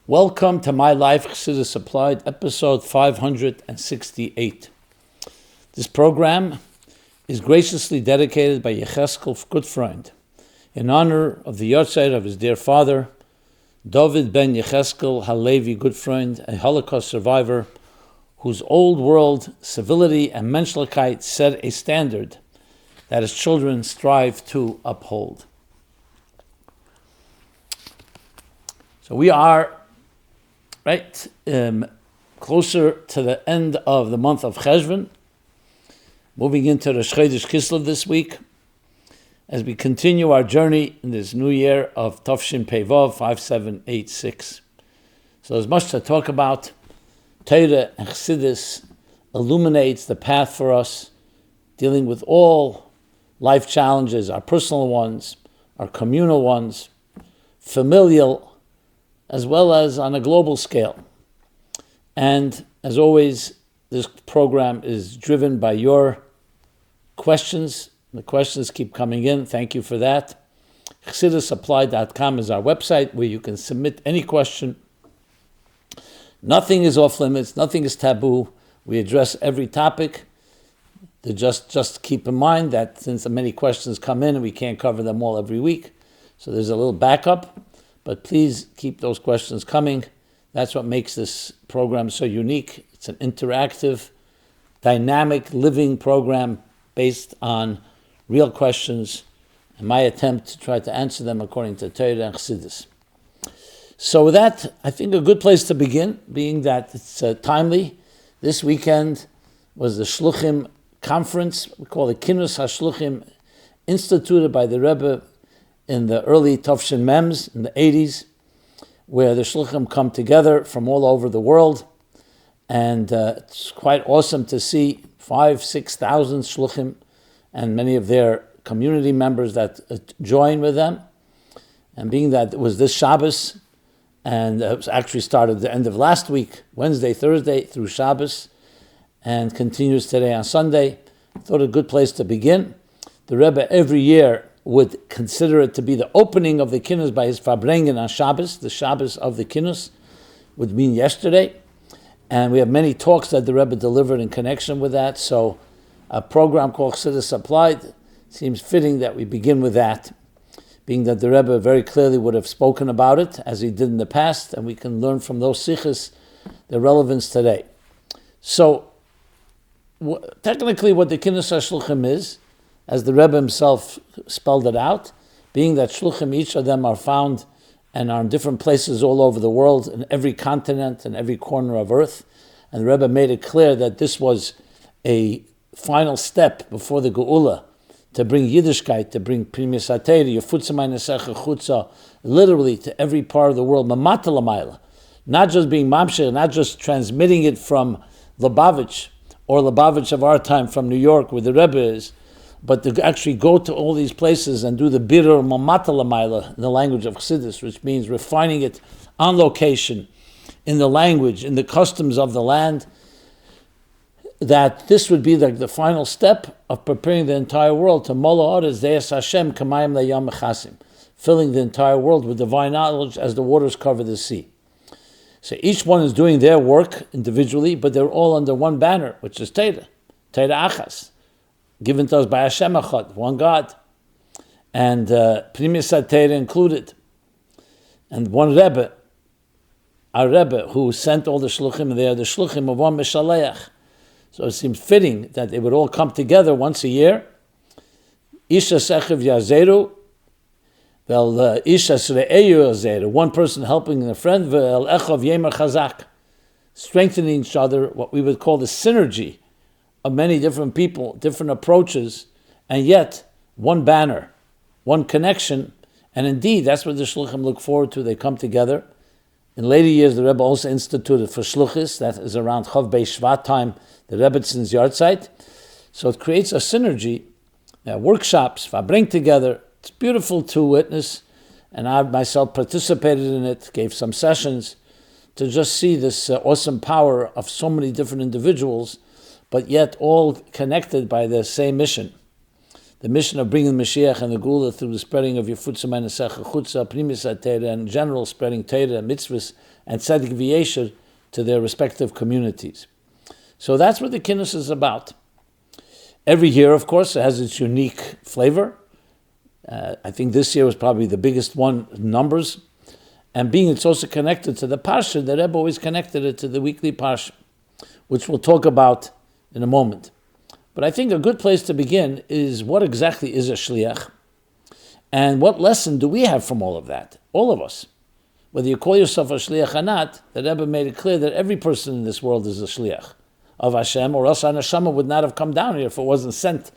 Welcome to MyLife Chassidus Applied, episode 568. This program is graciously dedicated by Yecheskel's good friend in honor of the yahrzeit of his dear father, David ben Yecheskel Halevi, good friend, a Holocaust survivor whose old world civility and menschlichkeit set a standard that his children strive to uphold. So we are closer to the end of the month of Cheshvan, moving into Rosh Chodesh Kislev this week, as we continue our journey in this new year of Tafshin Pei Vav 5786. So there's much to talk about. Torah and Chassidus illuminates the path for us, dealing with all life challenges, our personal ones, our communal ones, familial, as well as on a global scale. And as always, this program is driven by your questions. The questions keep coming in. Thank you for that. ChassidusApplied.com is our website where you can submit any question. Nothing is off limits. Nothing is taboo. We address every topic. Just keep in mind that since many questions come in, we can't cover them all every week. So there's a little backup. But please keep those questions coming. That's what makes this program so unique. It's an interactive, dynamic, living program based on real questions, and my attempt to try to answer them according to Torah and Chassidus. So with that, I think a good place to begin, being that it's timely. This weekend was the Shluchim conference. We call it Kinus HaShluchim, instituted by the Rebbe in the early Tafshin Mems in the 80s, where the Shluchim come together from all over the world. And it's quite awesome to see 5,000-6,000 Shluchim and many of their community members that join with them. And being that it was this Shabbos, and it was actually started the end of last week, Wednesday, Thursday through Shabbos, and continues today on Sunday, I thought a good place to begin. The Rebbe every year would consider it to be the opening of the Kinus by his Farbrengen on Shabbos. The Shabbos of the Kinus would mean yesterday. And we have many talks that the Rebbe delivered in connection with that. So a program called Chassidus Applied seems fitting that we begin with that, being that the Rebbe very clearly would have spoken about it as he did in the past, and we can learn from those shlichus the relevance today. So technically what the Kinus HaShluchim is, as the Rebbe himself spelled it out, being that Shluchim, each of them are found and are in different places all over the world, in every continent and every corner of earth. And the Rebbe made it clear that this was a final step before the Geula, to bring Yiddishkeit, to bring Primis HaTeira, Yefutzamai Nesecha Chutza, literally to every part of the world, Mamata L'mayla. Not just being Mamshech, not just transmitting it from Lubavitch, or Lubavitch of our time from New York, where the Rebbe is, but to actually go to all these places and do the birur mamata l'mayla in the language of Chassidus, which means refining it on location, in the language, in the customs of the land, that this would be the final step of preparing the entire world to Mola Oretz Deis Hashem Kamayim Le'yam Mechasim, filling the entire world with divine knowledge as the waters cover the sea. So each one is doing their work individually, but they're all under one banner, which is Torah Achas, given to us by Hashem Echad, one God, and Primis HaTeira included, and one Rebbe, our Rebbe, who sent all the Shluchim, and they are the Shluchim of one Meshaleach. So it seems fitting that they would all come together once a year. Isha Sechiv Yazeru, Vel Isha Sre'eyu Yazeru, one person helping a friend, Vel Echav Yemer Chazak, strengthening each other, what we would call the synergy of many different people, different approaches, and yet one banner, one connection. And indeed, that's what the Shluchim look forward to. They come together. In later years, the Rebbe also instituted for shlichus, that is around Chav Beis Shvat time, the Rebbetzins yahrzeit. So it creates a synergy, workshops, bring together. It's beautiful to witness, and I myself participated in it, gave some sessions, to just see this awesome power of so many different individuals, but yet all connected by the same mission. the mission of bringing Mashiach and the Gula through the spreading of Yefutza Meinesecha Chutza, Primis HaTeira, and general spreading Teira, Mitzvahs, and Tzedek V'Yesher to their respective communities. So that's what the Kinus is about. Every year, of course, it has its unique flavor. I think this year was probably the biggest one in numbers. And being it's also connected to the parsha, the Rebbe always connected it to the weekly parsha, which we'll talk about in a moment. But I think a good place to begin is what exactly is a shliach, and what lesson do we have from all of that? All of us. Whether you call yourself a shliach or not, the Rebbe made it clear that every person in this world is a shliach of Hashem, or else our neshama would not have come down here if it wasn't sent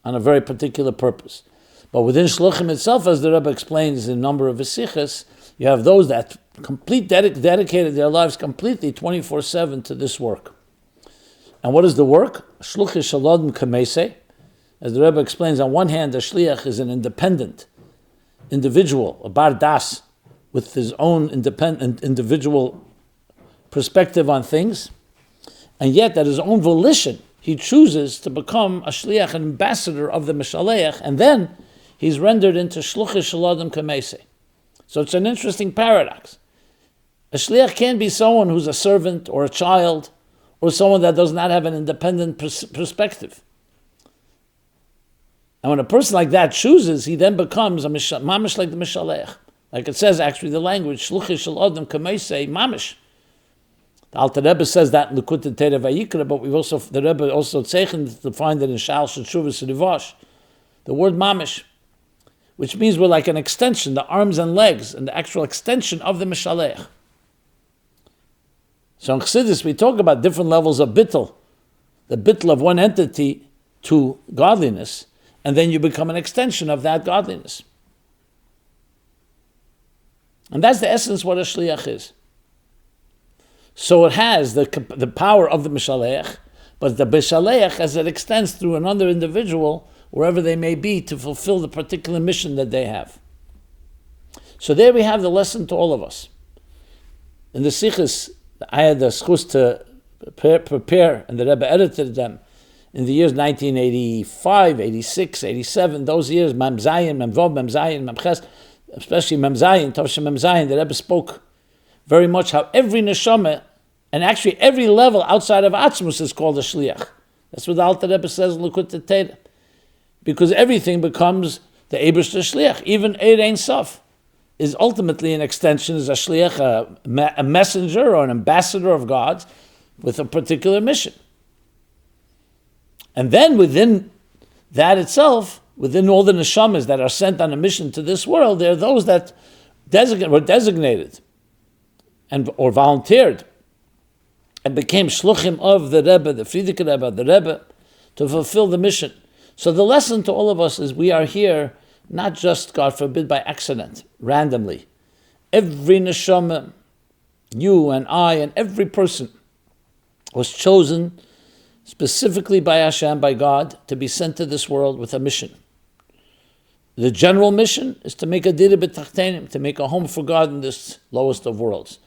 on a very particular purpose. But within Shluchim itself, as the Rebbe explains in a number of Vesichas, you have those that dedicated their lives completely 24/7 to this work. And what is the work? Shluchim shalom kamese. As the Rebbe explains, on one hand, the shliach is an independent individual, a bar das, with his own independent individual perspective on things, and yet at his own volition, he chooses to become a shliach, an ambassador of the Mishaleach, and then he's rendered into shluchim shalom kamese. So it's an interesting paradox. A shliach can't be someone who's a servant or a child or someone that does not have an independent perspective. And when a person like that chooses, he then becomes a mamish like the mishalech. Like it says, actually, the language, shluchim shalom kamese mamish. The Alter Rebbe says that in Likutei Torah Vayikra, but the Rebbe also tzeichen to find it in Shal Shuvas Rivash. The word mamish, which means we're like an extension, the arms and legs, and the actual extension of the Mishalech. So in Chassidus, we talk about different levels of bittul, the bittul of one entity to godliness, and then you become an extension of that godliness. And that's the essence what a shliach is. So it has the power of the Mishalech, but the Mishalech, as it extends through another individual, wherever they may be, to fulfill the particular mission that they have. So there we have the lesson to all of us. In the Sichos, I had the schus to prepare, and the Rebbe edited them in the years 1985, 86, 87, those years, Mem Zayin, Mem Vov, Mem Zayin, Mem Ches, especially Mem Zayin, Tavshem Mem Zayin, the Rebbe spoke very much how every neshama, and actually every level outside of Atzmus is called a shliach. That's what the Alter Rebbe says in Likutei Torah. Because everything becomes the Eibishter shliach. Even Eir Ein Sof is ultimately an extension, is a shliach, a messenger or an ambassador of God with a particular mission. And then within that itself, within all the neshamas that are sent on a mission to this world, there are those that were designated or volunteered and became shluchim of the Rebbe, the Frierdiker Rebbe, the Rebbe, to fulfill the mission. So the lesson to all of us is we are here not just, God forbid, by accident, randomly. Every neshama, you and I and every person was chosen specifically by Hashem, by God, to be sent to this world with a mission. The general mission is to make a dira b'tachtenim, to make a home for God in this lowest of worlds.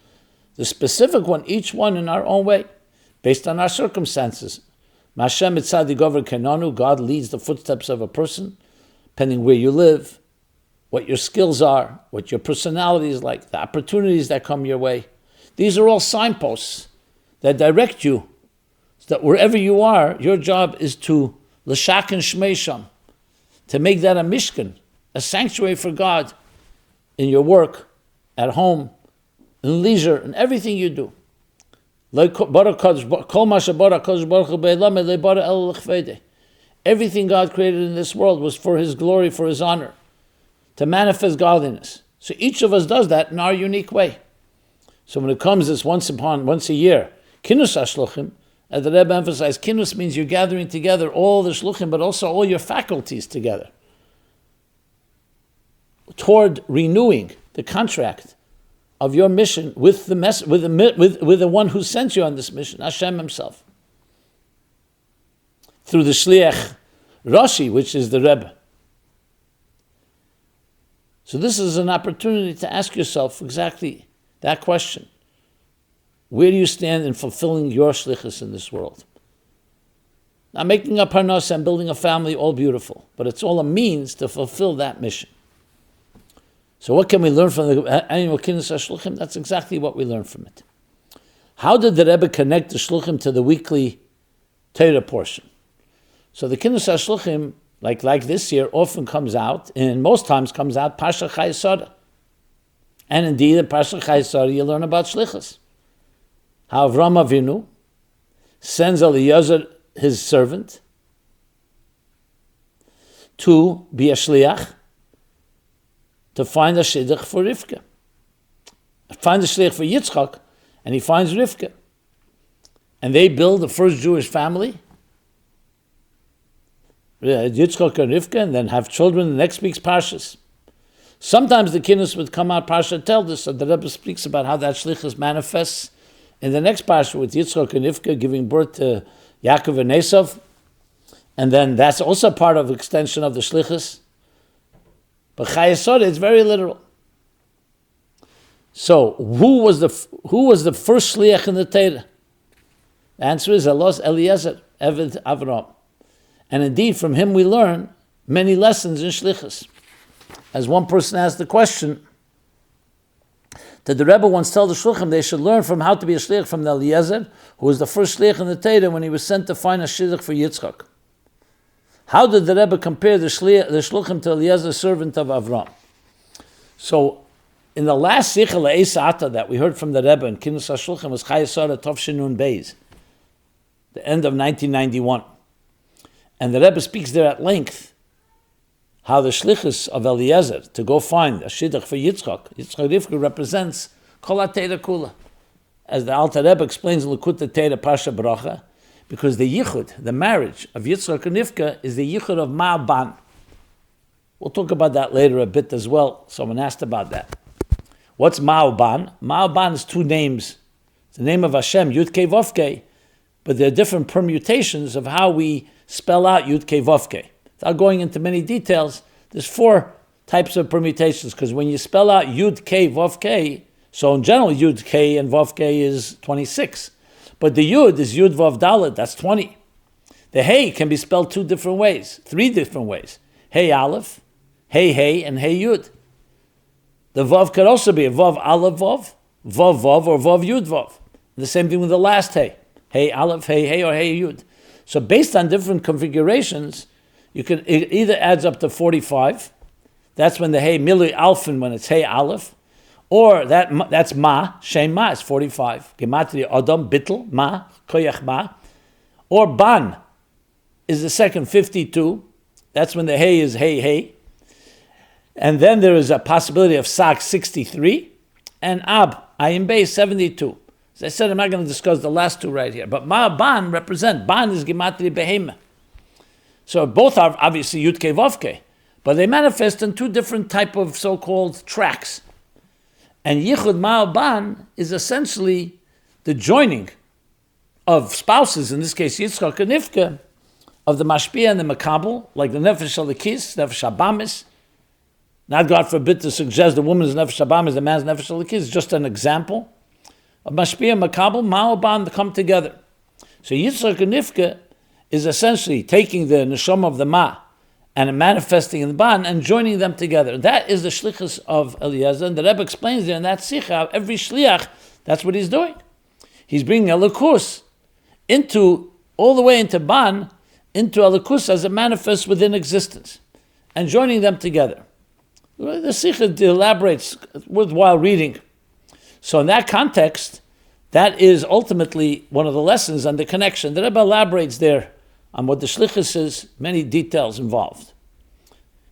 The specific one, each one in our own way, based on our circumstances. Mashem mitzadi gover kenanu, God leads the footsteps of a person, depending where you live, what your skills are, what your personality is like, the opportunities that come your way. These are all signposts that direct you, so that wherever you are, your job is to l'shaken shmei sham, to make that a mishkan, a sanctuary for God in your work, at home, in leisure, in everything you do. Everything God created in this world was for His glory, for His honor, to manifest godliness. So each of us does that in our unique way. So when it comes this once a year, Kinus HaShluchim, as the Rebbe emphasized, Kinus means you're gathering together all the Shluchim, but also all your faculties together, toward renewing the contract of your mission with the one who sent you on this mission, Hashem Himself, through the shliach Rashi, which is the Rebbe. So this is an opportunity to ask yourself exactly that question. Where do you stand in fulfilling your shlichus in this world? Now, making a parnasa and building a family, all beautiful, but it's all a means to fulfill that mission. So what can we learn from the annual Kinus HaShluchim? That's exactly what we learn from it. How did the Rebbe connect the Shluchim to the weekly Torah portion? So the Kinus HaShluchim, like this year, often comes out, and most times comes out, parsha chayesod. And indeed, in parsha chayesod, you learn about shlichus. How Avram Avinu sends Eliezer, his servant, to be a shliach, to find a shidduch for Rivkah. Find a shliach for Yitzchak, and he finds Rivkah. And they build the first Jewish family, Yitchak and Rivkah, and then have children in the next week's parshas. Sometimes the Kinus would come out parsha Toldos, so the Rebbe speaks about how that shlichus manifests in the next parsha with Yitzchak and Rivkah giving birth to Yaakov and Esau, and then that's also part of the extension of the shlichus. But chayesod is very literal. So who was the first shliach in the Torah? The answer is Eliezer, Eved Avram. And indeed, from him we learn many lessons in shlichus. As one person asked the question, did the Rebbe once tell the Shluchim they should learn from how to be a shliach from the Eliezer, who was the first shliach in the Torah when he was sent to find a shidduch for Yitzchak? How did the Rebbe compare the Shluchim to Eliezer, servant of Avram? So, in the last Sicha Le'esata that we heard from the Rebbe in Kinus HaShluchim was Chayesara Tovshinun Beis, the end of 1991. And the Rebbe speaks there at length how the shlichus of Eliezer to go find a shidduch for Yitzchak Rivkah represents Kol HaTeira Kula. As the Alter Rebbe explains in Likutei Torah Parsha Bracha, because the yichud, the marriage of Yitzchak and Rivkah is the yichud of Ma'aban. We'll talk about that later a bit as well. Someone asked about that. What's Ma'aban? Ma'aban is two names. It's the name of Hashem, Yud Kei Vav Kei, but there are different permutations of how we spell out Yud Kei Vav Kei. Without going into many details, there's 4 types of permutations, because when you spell out Yud Kei Vav Kei, so in general Yud Kei and Vav Kei is 26. But the Yud is Yud Vav Dalet, that's 20. The Hey can be spelled 2 different ways, 3 different ways. Hey Aleph, Hey, and Hey Yud. The Vav could also be a Vav Aleph Vav, Vav Vav, or Vav Yud Vav. The same thing with the last Hey. Hey Aleph, Hey, or Hey Yud. So based on different configurations, it either adds up to 45. That's when the Hey Milui Alphin, when it's Hey Aleph. Or that's Ma, Shem Ma is 45. Gematria Adam, Bittel, Ma, Koyach Ma. Or Ban is the second 52. That's when the Hey is Hey. And then there is a possibility of Sak 63. And Ab, Ayin Beis 72. As I said, I'm not going to discuss the last 2 right here. But Ma, Ban represent. Ban is Gematria Behema. So both are obviously Yud Kei Vav Kei. But they manifest in 2 different type of so-called tracks. And Yichud Ma'aban is essentially the joining of spouses, in this case Yitzchak and Rivkah, of the Mashpia and the Makabel, like the Nefesh Alikis, Nefesh Abamis. Not, God forbid, to suggest the woman's Nefesh Abamis, the man's Nefesh Alikis, just an example of Mashpia and Makabel, Ma'aban, to come together. So Yitzchak and Rivkah is essentially taking the neshama of the Ma and manifesting in the Ban and joining them together. That is the shlichus of Eliezer, and the Rebbe explains there in that sicha, every shliach, that's what he's doing. He's bringing Elikus all the way into Ban, into Elikus as it manifests within existence, and joining them together. The sicha elaborates, worthwhile reading. So in that context, that is ultimately one of the lessons on the connection. The Rebbe elaborates there on what the shlichus is, many details involved.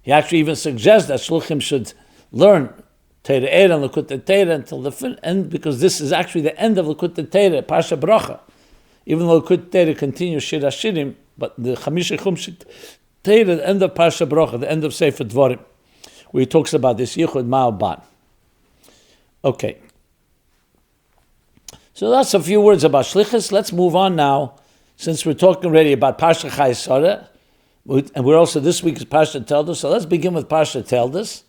He actually even suggests that shluchim should learn Torah and Likutei Torah until the end, because this is actually the end of Likutei Torah, Parsha Bracha. Even though Likutei Torah continues Shir HaShirim, but the Chamisha Chum Torah, the end of Parsha Bracha, the end of Sefer Dvarim, where he talks about this Yichud Ma'aban. Okay. So that's a few words about shlichus. Let's move on now. Since we're talking already about Parsha Chayesara, and we're also this week's Parsha Toldos, so let's begin with Parsha Toldos,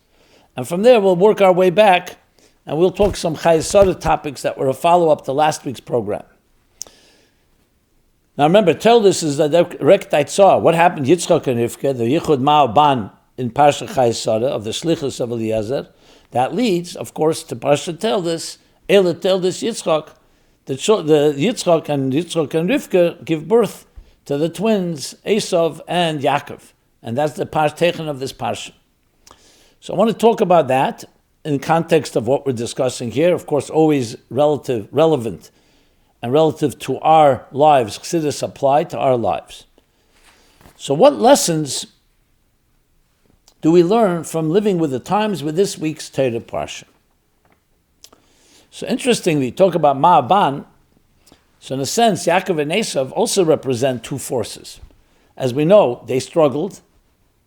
and from there we'll work our way back, and we'll talk some Chayesara topics that were a follow-up to last week's program. Now remember, Toldos is the direct Esau. What happened? Yitchak and Rivkah, the Yichud Ma'aban in parsha Chayesada of the shlichus of Eliezer, that leads, of course, to parsha Toldos, Toldos Yitzchak. The Yitzchak and Rivkah give birth to the twins Esau and Yaakov, and that's the parsha of this parsha. So I want to talk about that in context of what we're discussing here. Of course, always relevant, and relative to our lives, Chassidus Applied to our lives. So what lessons do we learn from living with the times with this week's Torah parsha? So interestingly, talk about Ma'aban. So in a sense, Yaakov and Esau also represent two forces. As we know, they struggled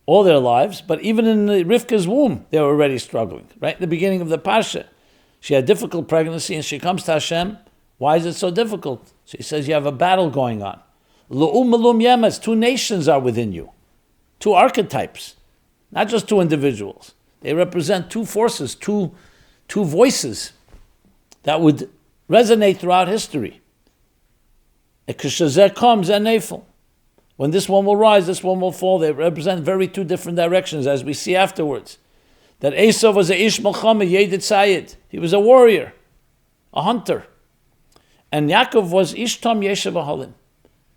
all their lives, but even in Rivka's womb, they were already struggling. Right in the beginning of the parsha, she had difficult pregnancy and she comes to Hashem. Why is it so difficult? So he says, you have a battle going on. Lu'um malum yemes, two nations are within you. Two archetypes, not just two individuals. They represent two forces, two voices that would resonate throughout history. When this one will rise, this one will fall. They represent very two different directions, as we see afterwards. That Esau was a ish malchama, yedid sayid. He was a warrior, a hunter. And Yaakov was Ishtam Yeshiv Halim,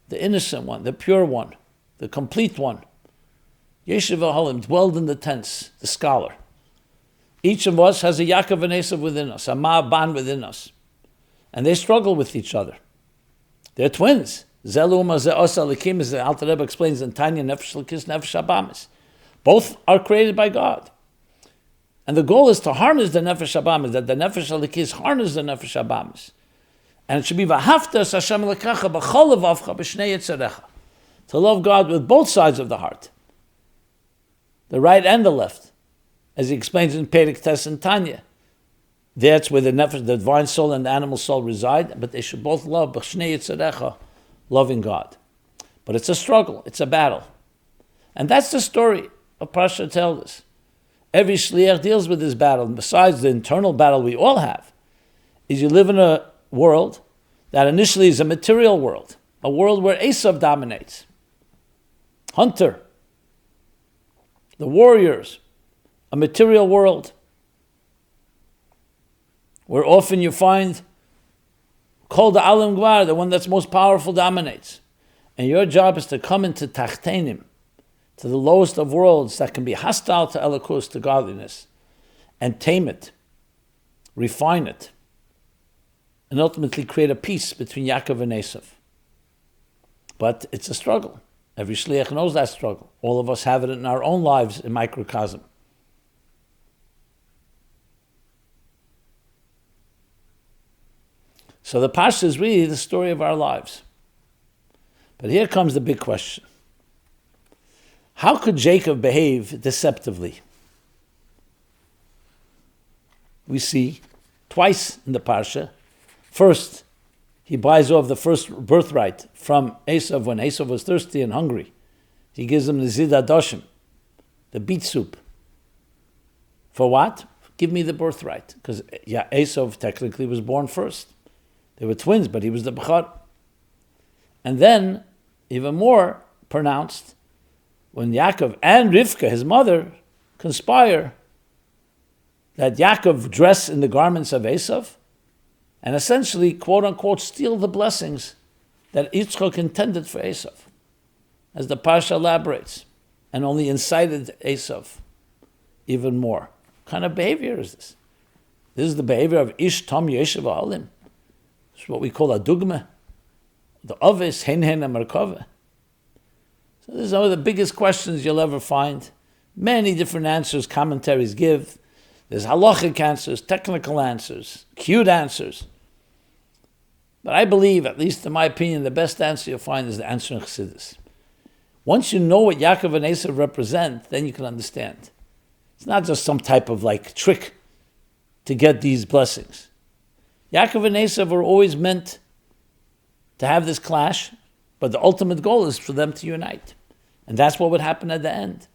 the innocent one, the pure one, the complete one. Yeshiv Halim dwelled in the tents, the scholar. Each of us has a Yaakov and Esau within us, a Ma'aban within us. And they struggle with each other. They're twins. Zeluma Ze'osa Likim, as the Alter Rebbe explains in Tanya, Nefesh Shlichus, Nefesh Abamis. Both are created by God. And the goal is to harness the Nefesh Abamis, that the Nefesh Shlichus harness the Nefesh Abamis. And it should be v'haftas Hashem l'kacha b'chol levavcha b'shnei yitzarecha, to love God with both sides of the heart, the right and the left, as he explains in Perek Tes and Tanya. That's where the nefesh, the divine soul and the animal soul reside, but they should both love b'shnei yitzarecha, loving God. But it's a struggle, it's a battle, and that's the story of parsha Toldos. Every shliach deals with this battle, and besides the internal battle we all have, is you live in a world that initially is a material world, a world where Esau dominates. Hunter, the warriors, a material world where often you find Kol the Alam Gvar, the one that's most powerful, dominates. And your job is to come into Tachtenim, to the lowest of worlds that can be hostile to Elokus, to godliness, and tame it, refine it, and ultimately create a peace between Yaakov and Esau. But it's a struggle. Every shliach knows that struggle. All of us have it in our own lives in microcosm. So the parsha is really the story of our lives. But here comes the big question. How could Jacob behave deceptively? We see twice in the parsha. First, he buys off the first birthright from Esau when Esau was thirsty and hungry. He gives him the zida doshim, the beet soup. For what? Give me the birthright. Because Esau technically was born first. They were twins, but he was the bechor. And then, even more pronounced, when Yaakov and Rivkah, his mother, conspire that Yaakov dress in the garments of Esau, and essentially, quote-unquote, steal the blessings that Yitzchak intended for Esau, as the parsha elaborates, and only incited Esau even more. What kind of behavior is this? This is the behavior of Ish Tom Yeshiv Halim. It's what we call a dugma, the ovis, hen and merkava. So this is one of the biggest questions you'll ever find. Many different answers commentaries give. There's halachic answers, technical answers, cute answers. But I believe, at least in my opinion, the best answer you'll find is the answer in Chassidus. Once you know what Yaakov and Esau represent, then you can understand. It's not just some type of trick to get these blessings. Yaakov and Esau were always meant to have this clash, but the ultimate goal is for them to unite. And that's what would happen at the end.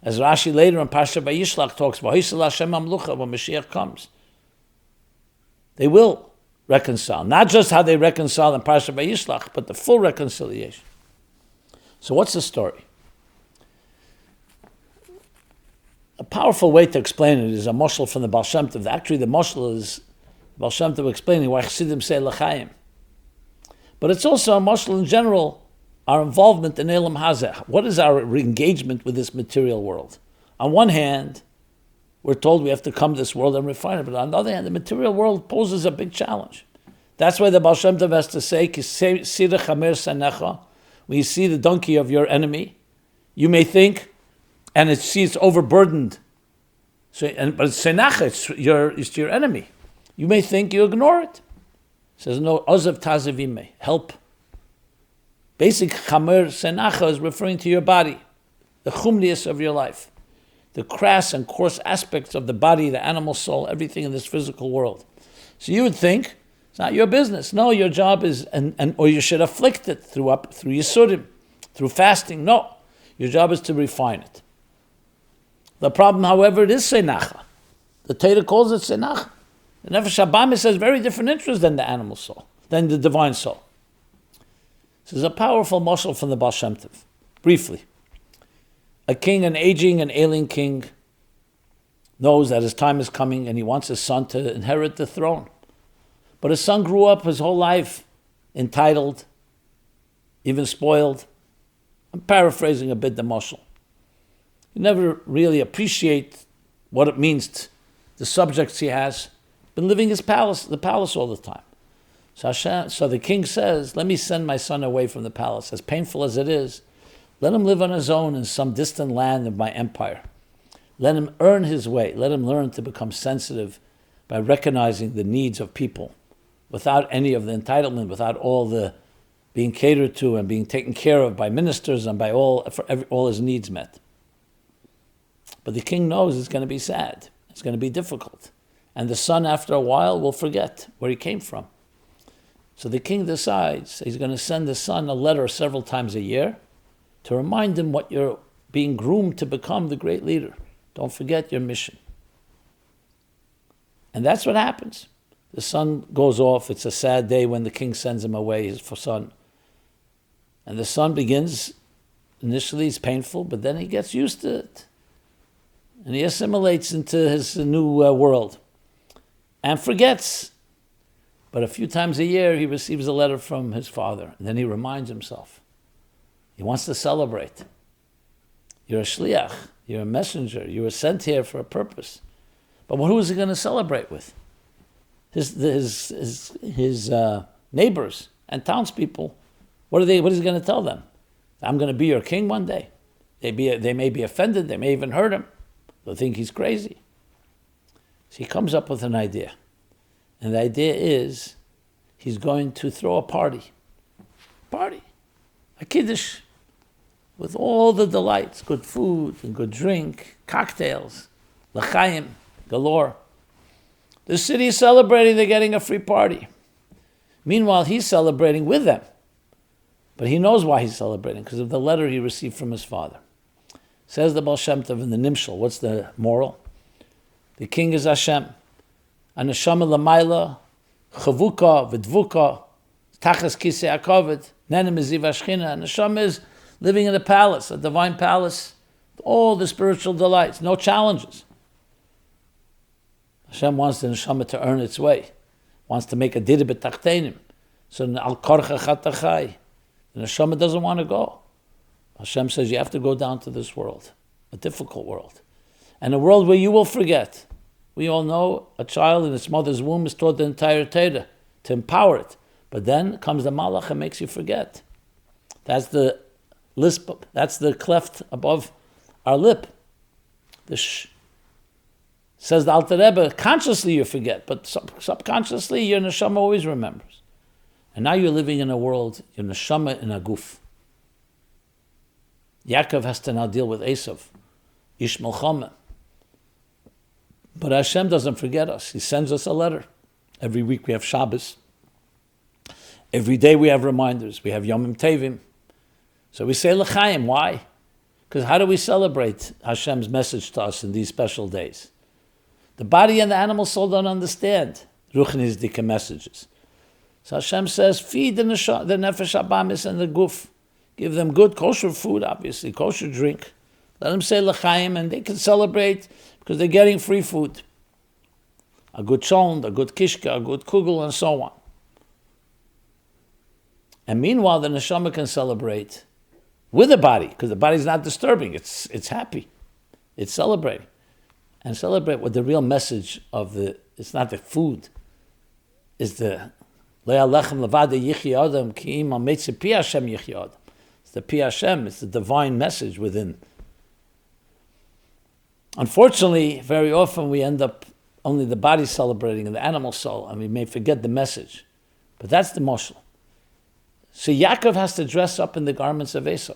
As Rashi later in Parsha Vayishlach talks about, when Mashiach comes, they will reconcile. Not just how they reconcile in parsha Vayishlach, but the full reconciliation. So what's the story? A powerful way to explain it is a moshel from the Baal Shem Tov. Actually, the moshel is Baal Shem Tov explaining why Chassidim say l'chaim. But it's also a moshel in general, our involvement in Elam Hazeh. What is our engagement with this material world? On one hand, we're told we have to come to this world and refine it. But on the other hand, the material world poses a big challenge. That's why the Baal Shem Tov has to say, when you see the donkey of your enemy, you may think, and it's overburdened. But it's senacha, it's your enemy. You may think you ignore it. It says, no, ozav tazavime, help. Basic chamer senacha is referring to your body, the chumnius of your life, the crass and coarse aspects of the body, the animal soul, everything in this physical world. So you would think, it's not your business. No, your job is, or you should afflict it through yisurim, through fasting. No, your job is to refine it. The problem, however, it is senacha. The Torah calls it senacha. The Nefesh HaBamis has very different interests than the animal soul, than the divine soul. This is a powerful moshel from the Baal Shem Tov. Briefly, a king, an aging and ailing king, knows that his time is coming and he wants his son to inherit the throne. But his son grew up his whole life entitled, even spoiled. I'm paraphrasing a bit the moshel. You never really appreciate what it means, the subjects he has. Been living the palace all the time. So the king says, let me send my son away from the palace. As painful as it is, let him live on his own in some distant land of my empire. Let him earn his way. Let him learn to become sensitive by recognizing the needs of people without any of the entitlement, without all the being catered to and being taken care of by ministers and by all his needs met. But the king knows it's going to be sad. It's going to be difficult. And the son, after a while, will forget where he came from. So the king decides he's going to send the son a letter several times a year to remind him what you're being groomed to become the great leader. Don't forget your mission. And that's what happens. The son goes off. It's a sad day when the king sends him away, his son. And the son begins, initially it's painful, but then he gets used to it. And he assimilates into his new world and forgets. But a few times a year, he receives a letter from his father. And then he reminds himself. He wants to celebrate. You're a shliach. You're a messenger. You were sent here for a purpose. But who is he going to celebrate with? His neighbors and townspeople. What is he going to tell them? I'm going to be your king one day. They may be offended. They may even hurt him. They'll think he's crazy. So he comes up with an idea. And the idea is he's going to throw a party. A kiddush. With all the delights. Good food and good drink. Cocktails. L'chaim. Galore. The city is celebrating. They're getting a free party. Meanwhile, he's celebrating with them. But he knows why he's celebrating. Because of the letter he received from his father. Says the Baal Shem Tov in the Nimshal. What's the moral? The king is Hashem. Aneshama l'mayla, chavuka v'dvuka, tachas kisei hakoved, nenem eziv hashchina. Neshama is living in a palace, a divine palace, all the spiritual delights, no challenges. Hashem wants the neshama to earn its way, wants to make a dida b'tachtenim. So al korcha chatachai, the neshama doesn't want to go. Hashem says you have to go down to this world, a difficult world, and a world where you will forget. We all know a child in its mother's womb is taught the entire Torah to empower it, but then comes the malach and makes you forget. That's the lisp. That's the cleft above our lip. Says the Alter Rebbe, consciously you forget, but subconsciously your neshama always remembers. And now you're living in a world, your neshama in a guf. Yaakov has to now deal with Esau, Ish Melchama. But Hashem doesn't forget us. He sends us a letter. Every week we have Shabbos. Every day we have reminders. We have Yomim Tevim. So we say L'chaim. Why? Because how do we celebrate Hashem's message to us in these special days? The body and the animal soul don't understand Ruchnizdika messages. So Hashem says, feed the nefesh abamis and the guf. Give them good kosher food, obviously, kosher drink. Let them say l'chaim, and they can celebrate because they're getting free food. A good shond, a good kishka, a good kugel, and so on. And meanwhile, the neshama can celebrate with the body, because the body's not disturbing. It's happy. It's celebrating. And celebrate with the real message of it's not the food. It's the Le'al lechem levada yichya adam ki im ha'metzeh pi Hashem yichya adam. It's the pi Hashem. It's the divine message within. Unfortunately, very often we end up only the body celebrating and the animal soul, and we may forget the message. But that's the moshel. So Yaakov has to dress up in the garments of Esau.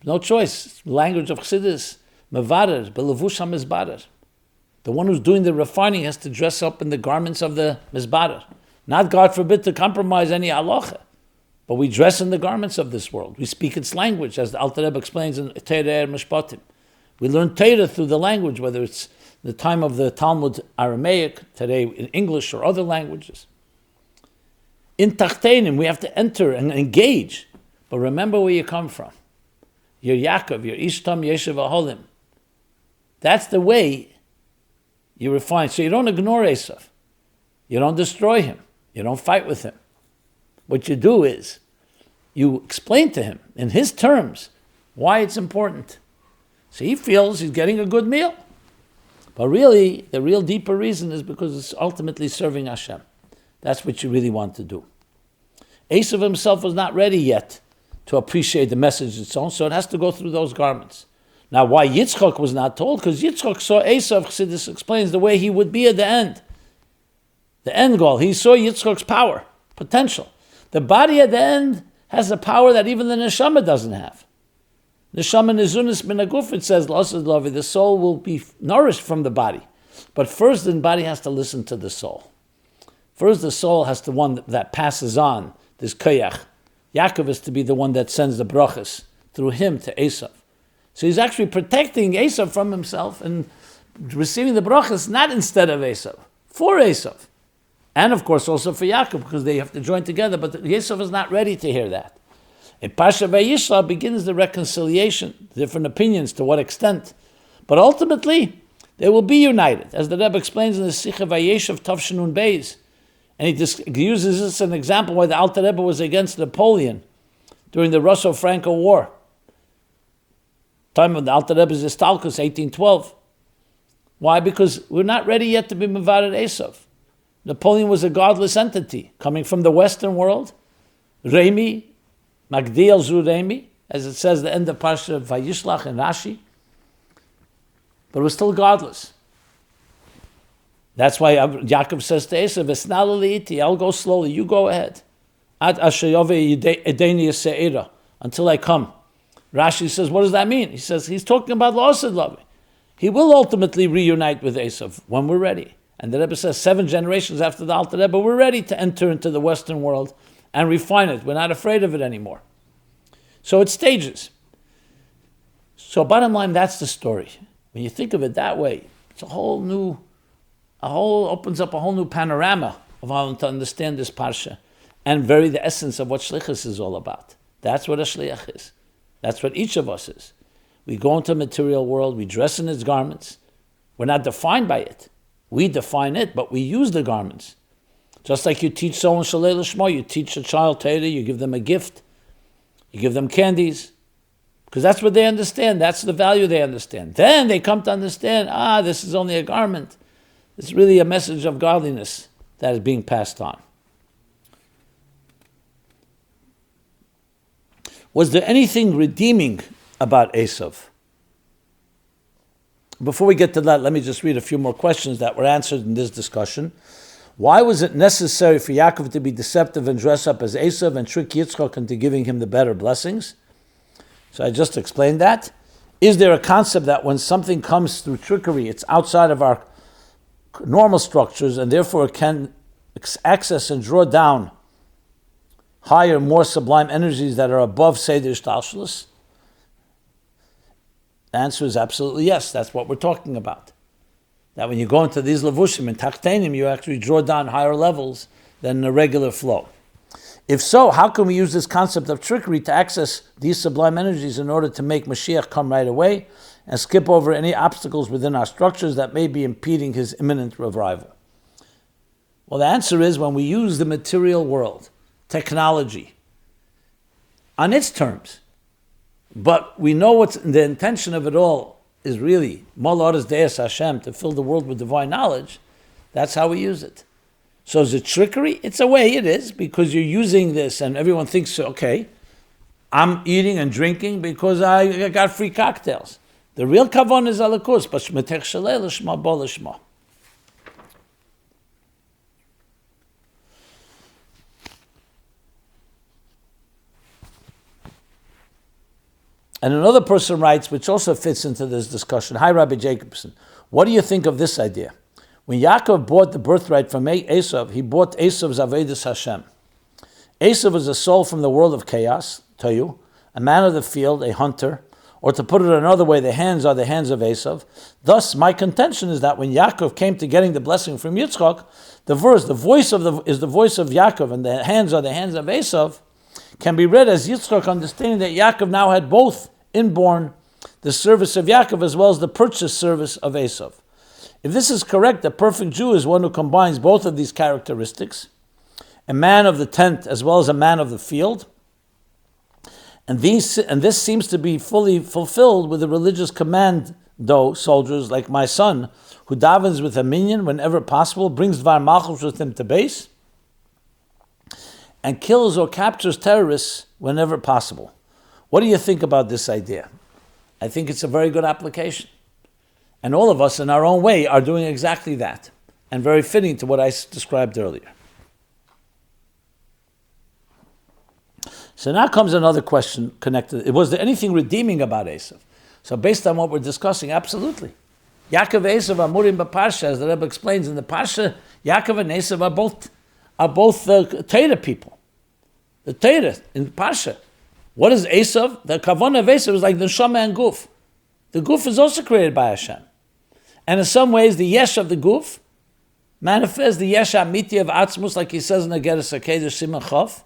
No choice. Language of chassidus, mevarer, belevush ha-mizbarer. The one who's doing the refining has to dress up in the garments of the mizbarer. Not, God forbid, to compromise any halacha, but we dress in the garments of this world. We speak its language, as the Alter Rebbe explains in Torah Mishpatim. We learn Torah through the language, whether it's the time of the Talmud Aramaic, today in English or other languages. In Tachtenim, we have to enter and engage. But remember where you come from. You're Yaakov, you're Ishtam Yeshiv Aholim. That's the way you refine. So you don't ignore Esau. You don't destroy him. You don't fight with him. What you do is, you explain to him, in his terms, why it's important. So he feels he's getting a good meal. But really, the real deeper reason is because it's ultimately serving Hashem. That's what you really want to do. Esau himself was not ready yet to appreciate the message its own, so it has to go through those garments. Now, why Yitzchak was not told? Because Yitzchak saw Esau, Chassidus explains, the way he would be at the end. The end goal. He saw Yitzchak's power, potential. The body at the end has a power that even the neshama doesn't have. Neshama nizunis min haguf, it says, the soul will be nourished from the body. But first, the body has to listen to the soul. First, the soul has the one that passes on this koyach. Yaakov is to be the one that sends the brachas through him to Esau. So he's actually protecting Esau from himself and receiving the brachas not instead of Esau, for Esau. And of course also for Yaakov, because they have to join together, but Esau is not ready to hear that. In parsha Vayishla begins the reconciliation, different opinions to what extent. But ultimately, they will be united, as the Rebbe explains in the Sikha Vayeshev Tavshinun Beis. And he uses this as an example why the Alter Rebbe was against Napoleon during the Russo-Franco War. Time of the Alter Rebbe's Istalkus, 1812. Why? Because we're not ready yet to be Mevared Esau. Napoleon was a godless entity coming from the Western world. Remi, Magdiel Zu Remi, as it says the end of parsha Vayishlach and Rashi. But it was still godless. That's why Yaakov says to Esau, I'll go slowly, you go ahead. Until I come. Rashi says, what does that mean? He says, he's talking about L'Osed Lavi. He will ultimately reunite with Esau when we're ready. And the Rebbe says 7 generations after the Alter Rebbe, we're ready to enter into the Western world and refine it. We're not afraid of it anymore. So it's stages. So bottom line, that's the story. When you think of it that way, it's opens up a whole new panorama of how to understand this parsha and the essence of what shlichus is all about. That's what a shliach is. That's what each of us is. We go into a material world, we dress in its garments. We're not defined by it. We define it, but we use the garments. Just like you teach someone Shalei L'Shmo, you teach a child Torah, you give them a gift, you give them candies, because that's what they understand, that's the value they understand. Then they come to understand, this is only a garment. It's really a message of godliness that is being passed on. Was there anything redeeming about Esau? Before we get to that, let me just read a few more questions that were answered in this discussion. Why was it necessary for Yaakov to be deceptive and dress up as Esau and trick Yitzchak into giving him the better blessings? So I just explained that. Is there a concept that when something comes through trickery, it's outside of our normal structures and therefore it can access and draw down higher, more sublime energies that are above Seder Shtalshlus? The answer is absolutely yes. That's what we're talking about. That when you go into these levushim and tachtenim, you actually draw down higher levels than a regular flow. If so, how can we use this concept of trickery to access these sublime energies in order to make Mashiach come right away and skip over any obstacles within our structures that may be impeding his imminent revival? Well, the answer is when we use the material world, technology, on its terms, but we know what's the intention of it all is really Mol Deus Hashem, to fill the world with divine knowledge. That's how we use it. So is it trickery? It's a way it is, because you're using this and everyone thinks, okay, I'm eating and drinking because I got free cocktails. The real kavan is alakus, but shmetech shalei l'shma bo l'shma. And another person writes, which also fits into this discussion, hi Rabbi Jacobson, what do you think of this idea? When Yaakov bought the birthright from Esau, he bought Esau's Avedis Hashem. Esau was a soul from the world of chaos, Toyu, a man of the field, a hunter, or to put it another way, the hands are the hands of Esau. Thus, my contention is that when Yaakov came to getting the blessing from Yitzchak, the voice is the voice of Yaakov, and the hands are the hands of Esau, can be read as Yitzchak understanding that Yaakov now had both inborn the service of Yaakov as well as the purchase service of Esau. If this is correct, the perfect Jew is one who combines both of these characteristics, a man of the tent as well as a man of the field. And this seems to be fully fulfilled with the religious commando soldiers like my son, who davens with a minyan whenever possible, brings Dvar Malchus with him to base, and kills or captures terrorists whenever possible. What do you think about this idea? I think it's a very good application. And all of us in our own way are doing exactly that, and very fitting to what I described earlier. So now comes another question connected. Was there anything redeeming about Esau? So based on what we're discussing, absolutely. Yaakov and Esau are murim parsha, as the Rebbe explains in the parsha. Yaakov and Esau are both Torah people. The Torah in the parsha. What is Esau? The kavanah of Esau is like the neshama and guf. The guf is also created by Hashem. And in some ways, the yesh of the guf manifests the yesh amiti of atzmus, like he says in the Geras HaKedesh Simon Chof.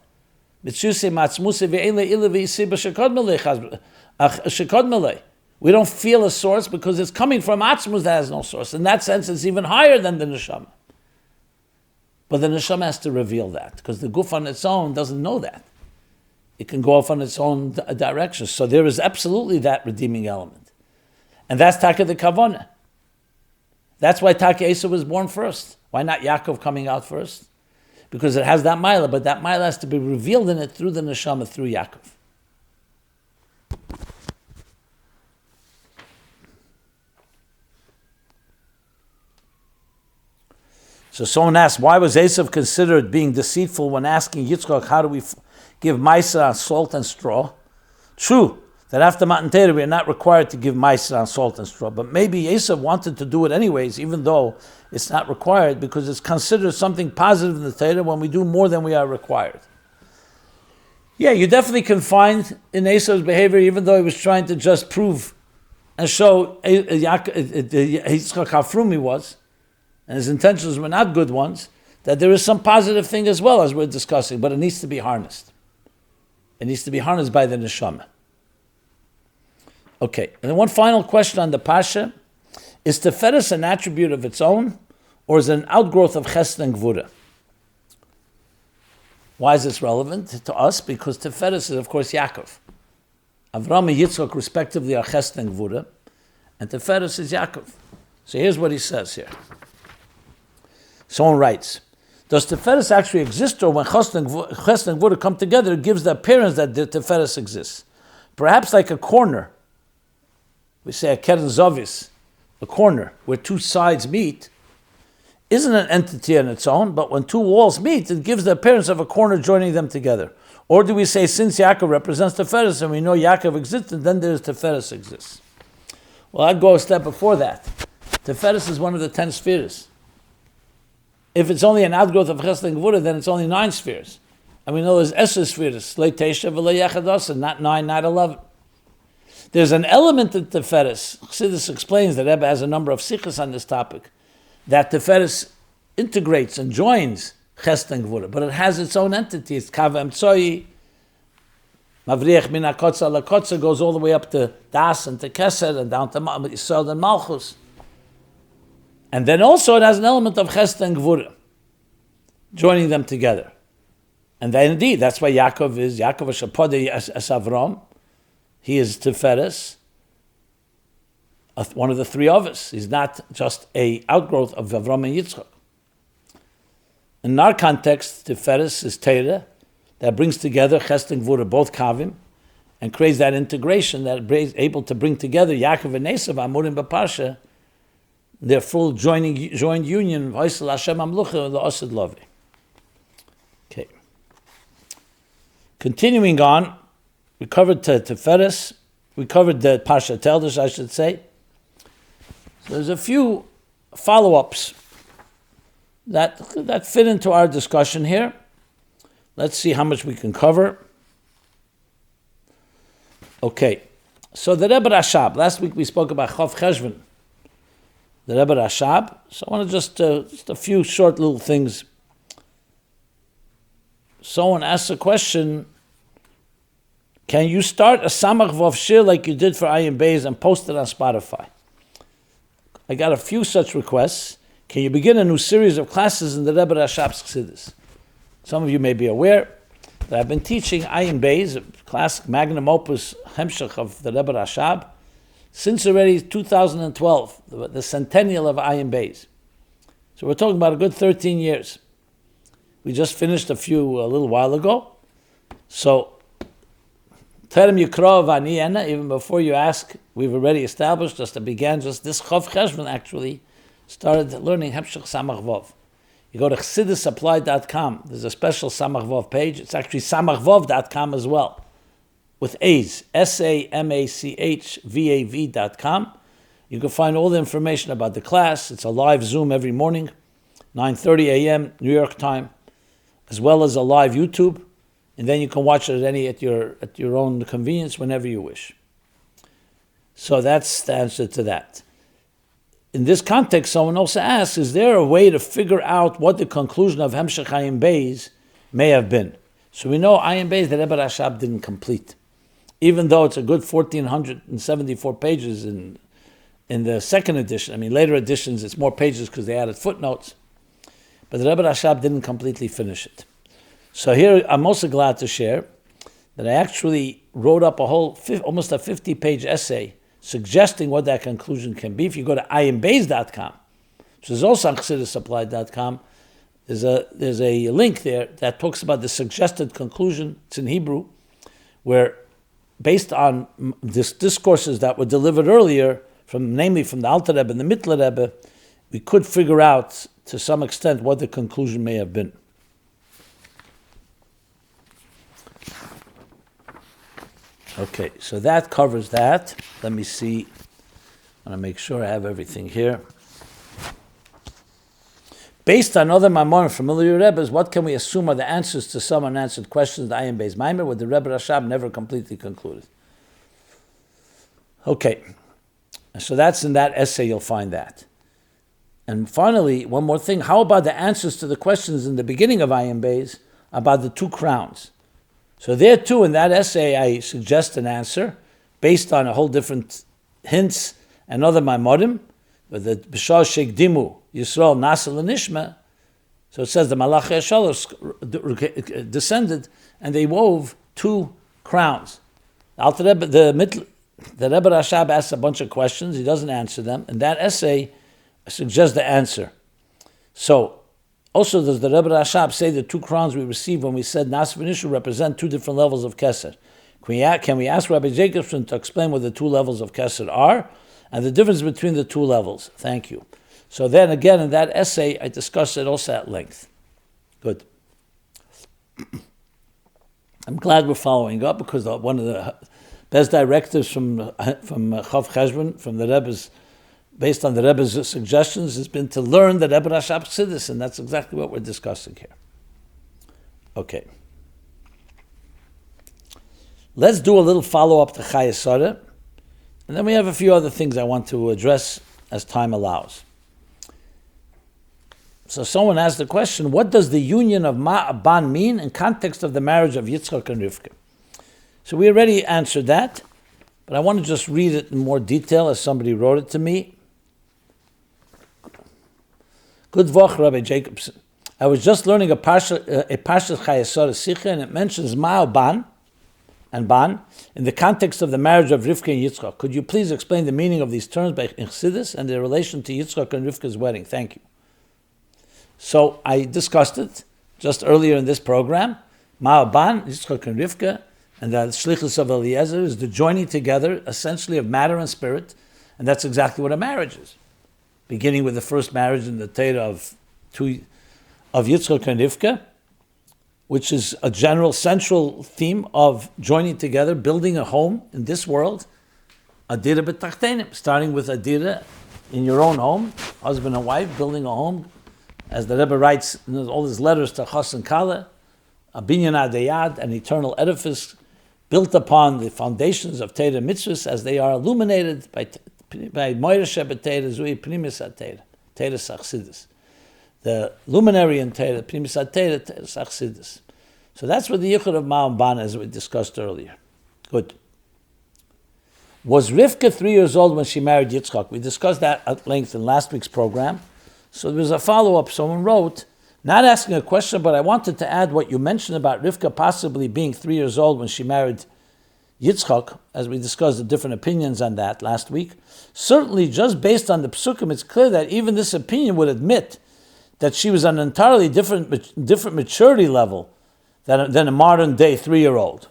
We don't feel a source because it's coming from atzmus that has no source. In that sense, it's even higher than the neshama. But the neshama has to reveal that, because the guf on its own doesn't know that. It can go off on its own direction. So there is absolutely that redeeming element. And that's Taka the Kavanah. That's why Taka Esau was born first. Why not Yaakov coming out first? Because it has that Mila, but that Mila has to be revealed in it through the neshama, through Yaakov. So someone asked, why was Esau considered being deceitful when asking Yitzchak, how do we give Maisa on salt and straw? True, that after Matan Torah we are not required to give Maisa on salt and straw, but maybe Esau wanted to do it anyways, even though it's not required, because it's considered something positive in the Torah when we do more than we are required. Yeah, you definitely can find in Esau's behavior, even though he was trying to just prove and show Yitzchak how frum he was, and his intentions were not good ones, that there is some positive thing as well, as we're discussing, but it needs to be harnessed. It needs to be harnessed by the neshama. Okay, and then one final question on the parsha. Is tiferes an attribute of its own, or is it an outgrowth of chesed and gevurah? Why is this relevant to us? Because tiferes is, of course, Yaakov. Avram and Yitzchak, respectively, are chesed and gevurah, and tiferes is Yaakov. So here's what he says here. Someone writes, does tiferes actually exist, or when chesed and gevurah come together, it gives the appearance that the tiferes exists? Perhaps like a corner. We say a keren zovis, a corner where two sides meet, isn't an entity on its own, but when two walls meet, it gives the appearance of a corner joining them together. Or do we say, since Yaakov represents tiferes and we know Yaakov existed, then there's tiferes exists? Well, I'd go a step before that. Tiferes is one of the 10 spheres. If it's only an outgrowth of chesed and gevurah, then it's only 9 spheres. And we know there's 10 spheres, le tesha v'le yechados, not 9, not 11. There's an element of tiferes. Chassidus explains that Rebbe has a number of shlichus on this topic, that tiferes integrates and joins chesed and gevurah, but it has its own entity. It's kav emtsoi, mavriach min hakotza lakotza, goes all the way up to das and to chesed and down to Esau and malchus. And then also it has an element of chesed and gevurah, joining them together. And then indeed, that's why Yaakov Shapode as Avram. He is tiferes, one of the three of us. He's not just a outgrowth of Avram and Yitzchak. In our context, tiferes is Torah that brings together chesed and gevurah, both kavim, and creates that integration that is able to bring together Yaakov and Esau, Amurim b'parsha, their full joined union, V'Yisrael Hashem Amlucha, the Osed Lovi. Okay. Continuing on, we covered tiferes, we covered the parsha Toldos, I should say. So there's a few follow-ups that fit into our discussion here. Let's see how much we can cover. Okay, so the Rebbe Rashab, last week we spoke about Chof Cheshvan, the Rebbe Rashab. So I want to just a few short little things. Someone asked a question, can you start a Samach Vav Shir like you did for Ayin Beis and post it on Spotify? I got a few such requests. Can you begin a new series of classes in the Rebbe Rashab's Chassidus? Some of you may be aware that I've been teaching Ayin Beis, a classic magnum opus Hemshech of the Rebbe Rashab, since already 2012, the centennial of Ayin Beis. So we're talking about a good 13 years. We just finished a little while ago. So, Terem Yikra Vani Ena, even before you ask, we've already established, this Chof Cheshvan actually started learning Hemshech Samach Vov. You go to ChassidusApplied.com, there's a special Samach Vov page. It's actually samachvov.com as well, with A's, SAMACHVAV.com. You can find all the information about the class. It's a live Zoom every morning, 9:30 a.m. New York time, as well as a live YouTube. And then you can watch it at your own convenience whenever you wish. So that's the answer to that. In this context, someone also asks, is there a way to figure out what the conclusion of Hemshech Ayin Beis may have been? So we know Ayin Beis, the Rebbe Rashab didn't complete. Even though it's a good 1,474 pages in the second edition. I mean, later editions, it's more pages because they added footnotes. But the Rebbe Rashab didn't completely finish it. So here, I'm also glad to share that I actually wrote up almost a 50-page essay suggesting what that conclusion can be. If you go to ayinbeis.com, which is also on chassidusapplied.com, there's a link there that talks about the suggested conclusion. It's in Hebrew, where based on discourses that were delivered earlier, namely from the Alter Rebbe and the Mittler Rebbe, we could figure out to some extent what the conclusion may have been. Okay, so that covers that. Let me see. I want to make sure I have everything here. Based on other Maimon familiar Rebbes, what can we assume are the answers to some unanswered questions in Ayin Beis Maimer, where the Rebbe Rashab never completely concluded? Okay, so that's in that essay, you'll find that. And finally, one more thing. How about the answers to the questions in the beginning of Ayin Beis about the two crowns? So there too, in that essay, I suggest an answer based on a whole different hints and other Maimorim, with the B'shal Shekdimu Yisrael Nasel and Nishma. So it says the Malach Yashalosh descended and they wove two crowns. The Rebbe Rashab asks a bunch of questions. He doesn't answer them. In that essay, I suggest the answer. So, also, does the Rebbe Rashab say the two crowns we received when we said Nas v'Nishu represent two different levels of chesed? Can we ask Rabbi Jacobson to explain what the two levels of chesed are and the difference between the two levels? Thank you. So then again, in that essay, I discussed it also at length. Good. I'm glad we're following up because one of the best directives from Chof Cheshvan, from the Rebbe's, based on the Rebbe's suggestions, has been to learn the Rebbe Rashab Chassidus, and that's exactly what we're discussing here. Okay. Let's do a little follow-up to Chayei Sarah, and then we have a few other things I want to address as time allows. So someone asked the question, what does the union of Ma'aban mean in context of the marriage of Yitchak and Rivkah? So we already answered that, but I want to just read it in more detail as somebody wrote it to me. Good vach, Rabbi Jacobson. I was just learning a parsha Chayesara Sikha, and it mentions Ma'aban and Ban in the context of the marriage of Rivkah and Yitzchak. Could you please explain the meaning of these terms by chesed and their relation to Yitzchak and Rivkah's wedding? Thank you. So I discussed it just earlier in this program. Ma'aban, Yitzchak and Rivkah, and the shlichus of Eliezer is the joining together, essentially, of matter and spirit, and that's exactly what a marriage is. Beginning with the first marriage in the Torah of Yitzchak and Rivkah, which is a general central theme of joining together, building a home in this world, adira b'tachtenim, starting with adira in your own home, husband and wife building a home, as the Rebbe writes in all his letters to Chas and Kala, a binyan adayad, an eternal edifice built upon the foundations of Torah mitzvahs as they are illuminated by Moira Shebet Torah Zui Primis HaTorah, Torah Chassidus. The luminary in Torah, Primis HaTorah, Torah Chassidus. So that's what the yichud of Ma'aban, as we discussed earlier. Good. Was Rivkah 3 years old when she married Yitzchak? We discussed that at length in last week's program. So there was a follow-up. Someone wrote, not asking a question, but I wanted to add what you mentioned about Rivkah possibly being 3 years old when she married Yitzchak, as we discussed the different opinions on that last week. Certainly, just based on the psukim, it's clear that even this opinion would admit that she was on an entirely different maturity level than a modern-day 3-year-old.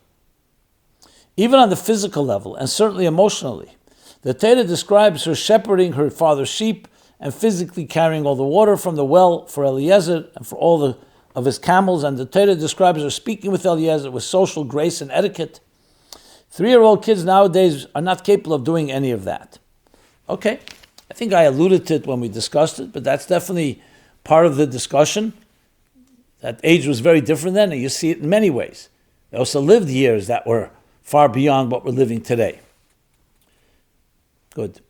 Even on the physical level, and certainly emotionally. The Torah describes her shepherding her father's sheep and physically carrying all the water from the well for Eliezer and for all of his camels, and the Torah describes her speaking with Eliezer with social grace and etiquette. 3-year-old kids nowadays are not capable of doing any of that. Okay, I think I alluded to it when we discussed it, but that's definitely part of the discussion. That age was very different then, and you see it in many ways. They also lived years that were far beyond what we're living today. Good.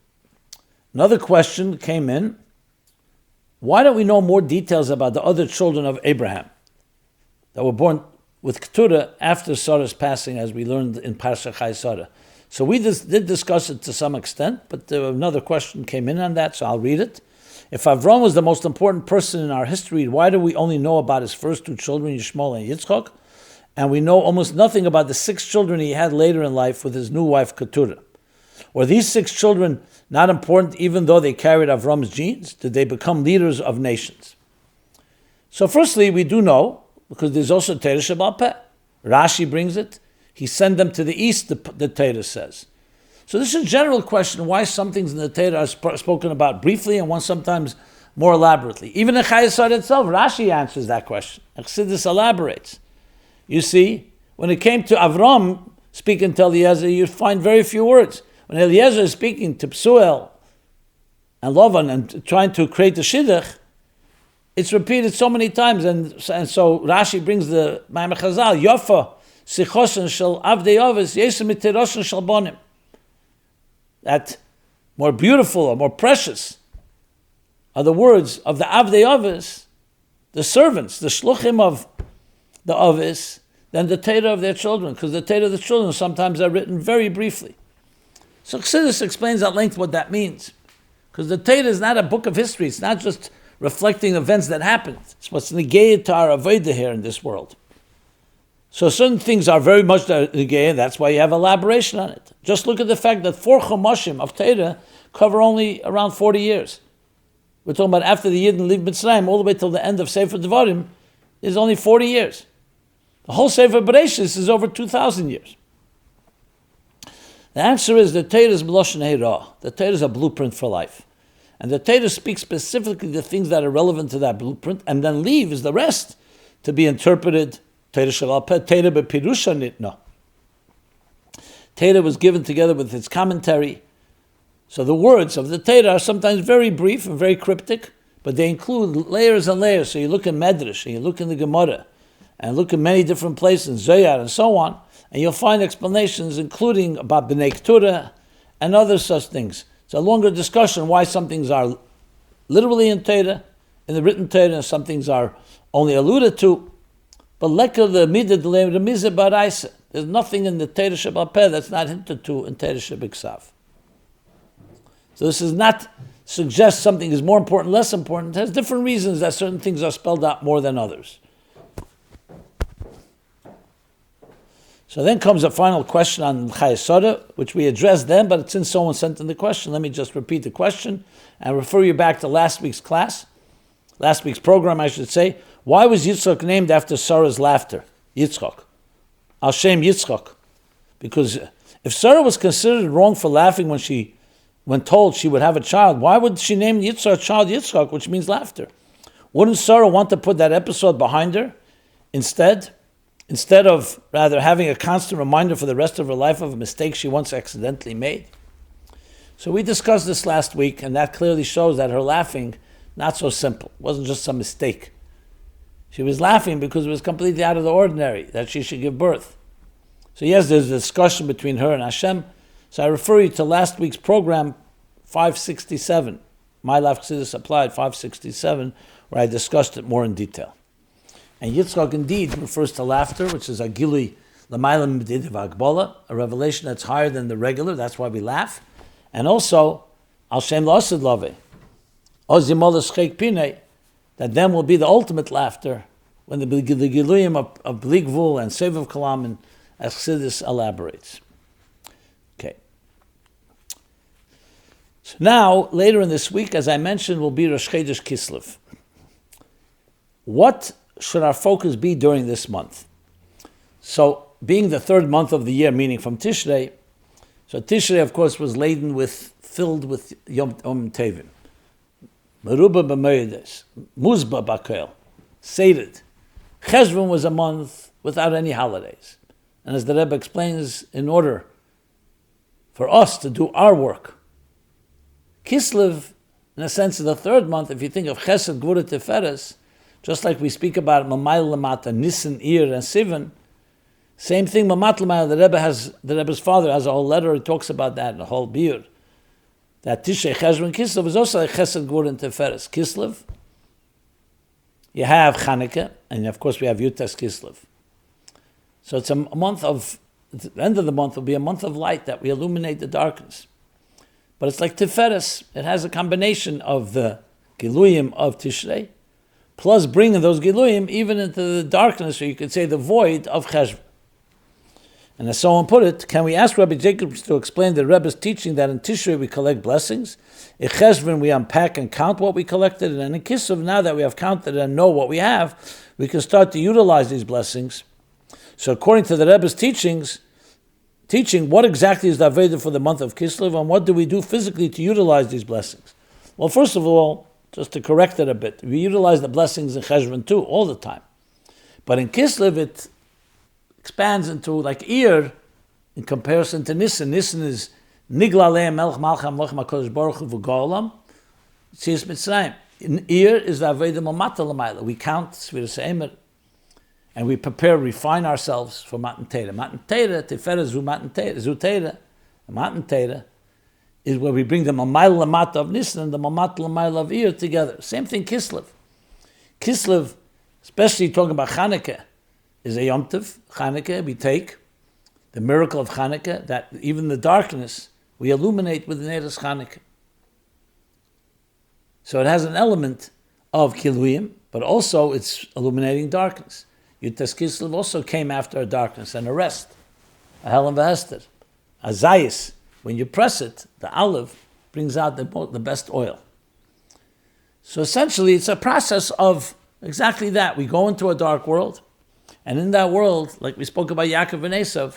Another question came in. Why don't we know more details about the other children of Abraham that were born with Keturah after Sarah's passing, as we learned in parsha Chayesara? So we did discuss it to some extent, but another question came in on that, so I'll read it. If Avram was the most important person in our history, why do we only know about his first 2 children, Yishmael and Yitzchak, and we know almost nothing about the 6 children he had later in life with his new wife Keturah? Were these 6 children not important even though they carried Avram's genes? Did they become leaders of nations? So firstly, we do know, because there's also Torah Sheba'al Peh. Rashi brings it. He sent them to the east, the Torah says. So this is a general question, why some things in the Torah are spoken about briefly and one sometimes more elaborately. Even in Chayesara itself, Rashi answers that question. Chassidus elaborates. You see, when it came to Avram speaking to Eliezer, you find very few words. When Eliezer is speaking to Psuel and Lavan and trying to create the shliach, it's repeated so many times, and so Rashi brings the Ma'ameh Chazal, Yofa, Sichoshen Shel Avdei Ovis, Yesem Mitiroshen Shel Bonim. That more beautiful or more precious are the words of the Avdei Ovis, the servants, the Shluchim of the Ovis, than the Torah of their children, because the Torah of the children sometimes are written very briefly. So Chassidus explains at length what that means, because the Torah is not a book of history. It's not just reflecting events that happened. It's what's negated to our avodah here in this world. So certain things are very much negated, that's why you have elaboration on it. Just look at the fact that 4 Chumashim of Torah cover only around 40 years. We're talking about after the Yidden leave Mitzrayim, all the way till the end of Sefer Devarim, is only 40 years. The whole Sefer Bereshis is over 2,000 years. The answer is the Torah is Meloshen Heirah. The Torah is a blueprint for life. And the Torah speaks specifically the things that are relevant to that blueprint, and then leaves the rest to be interpreted. Torah Sheba'al Peh, Torah b'Pirusha Nitna. Torah was given together with its commentary. So the words of the Torah are sometimes very brief and very cryptic, but they include layers and layers. So you look in Medrash, and you look in the Gemara, and look in many different places, Zohar and so on, and you'll find explanations including about B'nai Keturah and other such things. It's a longer discussion why some things are literally in Torah in the written Torah, and some things are only alluded to. But lekka the midah remizah baraisa. There's nothing in the Torah Shabbat Peh that's not hinted to in Torah Shabbat. So this is not suggest something is more important, less important. It has different reasons that certain things are spelled out more than others. So then comes a final question on Chayesora, which we addressed then, but since someone sent in the question, let me just repeat the question and refer you back to last week's program, I should say. Why was Yitzchak named after Sarah's laughter? Yitzchak. Al Shem Yitzchak. Because if Sarah was considered wrong for laughing when told she would have a child, why would she name Yitzchak child Yitzchak, which means laughter? Wouldn't Sarah want to put that episode behind her instead of rather having a constant reminder for the rest of her life of a mistake she once accidentally made? So we discussed this last week, and that clearly shows that her laughing, not so simple. It wasn't just some mistake. She was laughing because it was completely out of the ordinary that she should give birth. So yes, there's a discussion between her and Hashem. So I refer you to last week's program, 567, MyLife Chassidus Applied, 567, where I discussed it more in detail. And Yitzchak indeed refers to laughter, which is a gilui l'mayla m'didiv ha'agbola, a revelation that's higher than the regular, that's why we laugh. And also, al shem l'osid love, ozimol l'schek pinei, that then will be the ultimate laughter when the giluyim of bligvul and sevav kalam, as Chassidus elaborates. Okay. So now, later in this week, as I mentioned, will be Rosh Chodesh Kislev. What should our focus be during this month? So, being the third month of the year, meaning from Tishrei, so Tishrei, of course, was filled with Yom Tevim. Meruba b'meyedes, Muzba b'kel, Seirid. Cheshvan was a month without any holidays. And as the Rebbe explains, in order for us to do our work, Kislev, in a sense, is the third month. If you think of chesed, gevurah, tiferes, just like we speak about Mamayl Lamata, Nisan, Ir, and Sivan, same thing, Mamat Lamata, the Rebbe's father has a whole letter, he talks about that in a whole beer. That Tishrei, Cheshvan, Kislev is also like chesed, gevurah, and tiferes. Kislev, you have Chanukah, and of course we have Yutas Kislev. So it's a month of, the end of the month will be a month of light that we illuminate the darkness. But it's like tiferes. It has a combination of the giluyim of Tishrei, plus bringing those giluyim even into the darkness, or you could say the void of Cheshvan. And as someone put it, can we ask Rabbi Jacobson to explain the Rebbe's teaching that in Tishrei we collect blessings, in Cheshvan we unpack and count what we collected, and in Kislev, now that we have counted and know what we have, we can start to utilize these blessings. So according to the Rebbe's teaching, what exactly is the Aveda for the month of Kislev, and what do we do physically to utilize these blessings? Well, first of all, just to correct it a bit, we utilize the blessings in Cheshvan too, all the time. But in Kislev, it expands into like Ir, in comparison to Nisan. Nisan is Nigla Le'em Melech Malcham Lochem HaKadosh Baruch Hu V'Golam, Tzis Mitzrayim. In Ir is the Aveda Mamata L'mayla. We count Sfiras Eimer, and we refine ourselves for Matan Teira. Matan Teira, Tiferes Zu Matan Teira, Zu Teira. Matan Teira is where we bring the Mamayl Lamata of Nisan and the Mamat Lamayl of Ir together. Same thing, Kislev. Kislev, especially talking about Chanukah, is a Yom Tov. Chanukah, we take the miracle of Chanukah, that even the darkness, we illuminate with the Neres Chanukah. So it has an element of Kiluyim, but also it's illuminating darkness. Yutas Kislev also came after a darkness and a rest, a Helen V'Hester, a Zayis. When you press it, the olive brings out the best oil. So essentially, it's a process of exactly that. We go into a dark world, and in that world, like we spoke about Yaakov and Esau,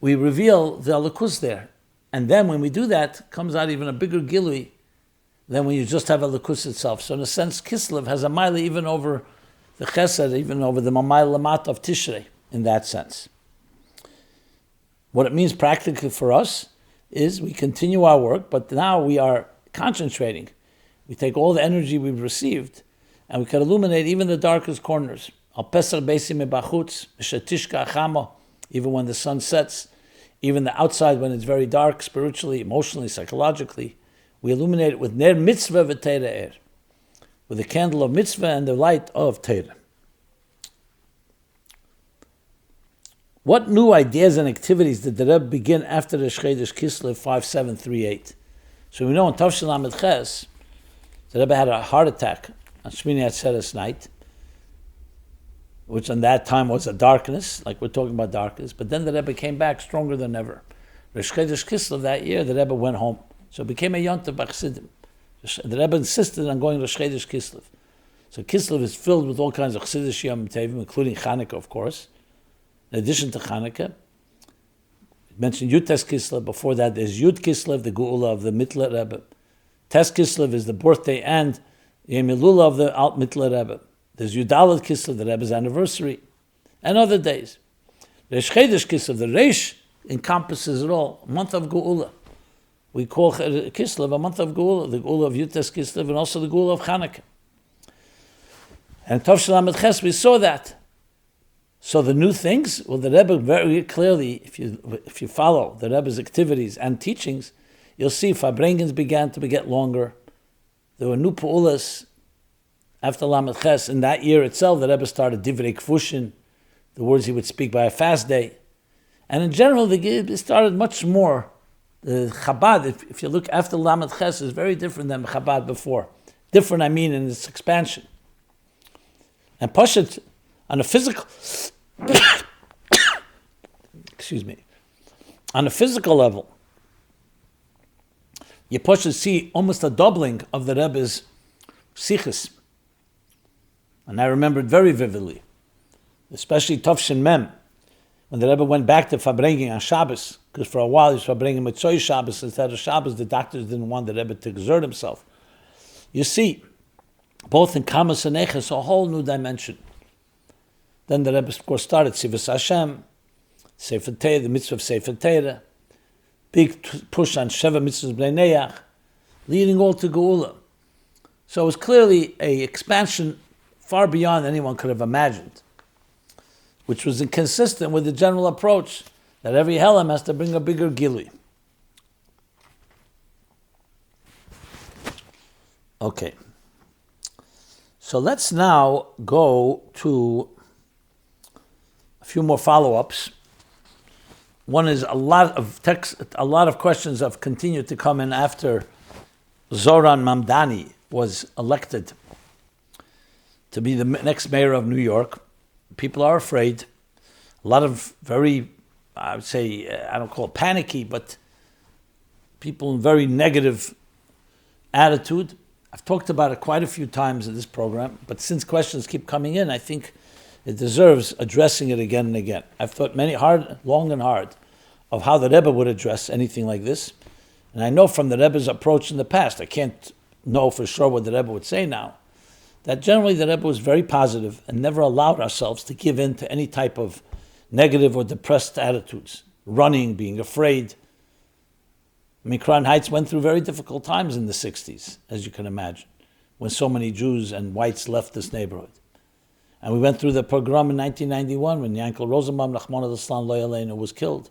we reveal the Elokus there. And then when we do that, comes out even a bigger gilui than when you just have Elokus itself. So in a sense, Kislev has a mile even over the chesed, even over the Mamayl Lamat of Tishrei, in that sense. What it means practically for us is we continue our work, but now we are concentrating. We take all the energy we've received, and we can illuminate even the darkest corners. Al Pesach Beisim Bachutz, Mishatishka Achamo, even when the sun sets, even the outside when it's very dark, spiritually, emotionally, psychologically, we illuminate it with Ner Mitzvah V'Teira Er. with the candle of mitzvah and the light of Torah. What new ideas and activities did the Rebbe begin after the Rosh Chodesh Kislev 5738? So we know in Tavshel Lamed Ches, the Rebbe had a heart attack on Shmini Atzeres night, which on that time was a darkness, like we're talking about darkness, but then the Rebbe came back stronger than ever. Rosh Chodesh Kislev that year, the Rebbe went home. So it became a yontav b'chassidim. The Rebbe insisted on going to Rosh Chodesh Kislev. So Kislev is filled with all kinds of chassidish yom tovim, including Chanukah, of course. In addition to Chanukah, we mentioned Yud Tes Kislev. Before that, there's Yud Kislev, the Geula of the Mitler Rebbe. Tes Kislev is the birthday and Yom Elula of the Alt Mitler Rebbe. There's Yud Aleph Kislev, the Rebbe's anniversary, and other days. Rosh Chodesh Kislev, the Reish, encompasses it all. A month of Geula. We call Kislev a month of Geula, the Geula of Yud Tes Kislev, and also the Geula of Chanukah. And Tavshel Lamed Ches, we saw that. So the new things, well, the Rebbe very clearly, if you follow the Rebbe's activities and teachings, you'll see Farbrengens began to get longer. There were new Pa'ulas after Lamed Ches. In that year itself, the Rebbe started Divrei Kfushin, the words he would speak by a fast day. And in general, it started much more. The Chabad, if you look after Lamed Ches, is very different than Chabad before. Different, I mean, in its expansion. And Pashat, on a physical, on a physical level, you Pashat see almost a doubling of the Rebbe's shlichus. And I remember it very vividly, especially Tavshin Mem, when the Rebbe went back to Farbrengen on Shabbos, because for a while he was Farbrengen Mitzvah Shabbos instead of Shabbos. The doctors didn't want the Rebbe to exert himself. You see, both in Kamas and Eches, a whole new dimension. Then the Rebbe, of course, started Tzivus Hashem, Sefer Torah, the mitzvah of Sefer Torah, big push on Sheva Mitzvahs Bnei Neach, leading all to Geula. So it was clearly an expansion far beyond anyone could have imagined, which was inconsistent with the general approach that every Helam has to bring a bigger Gilui. Okay. So let's now go to a few more follow-ups. One is a lot of questions have continued to come in after Zoran Mamdani was elected to be the next mayor of New York. People are afraid. A lot of very, I would say, I don't call it panicky, but people in very negative attitude. I've talked about it quite a few times in this program, but since questions keep coming in, I think it deserves addressing it again and again. I've thought long and hard, of how the Rebbe would address anything like this. And I know from the Rebbe's approach in the past, I can't know for sure what the Rebbe would say now, that generally the Rebbe was very positive and never allowed ourselves to give in to any type of negative or depressed attitudes, running, being afraid. I mean, Crown Heights went through very difficult times in the 60s, as you can imagine, when so many Jews and whites left this neighborhood. And we went through the pogrom in 1991 when Yankel Rosenbaum, Nachman al-Islam Lo Yaleinu, was killed.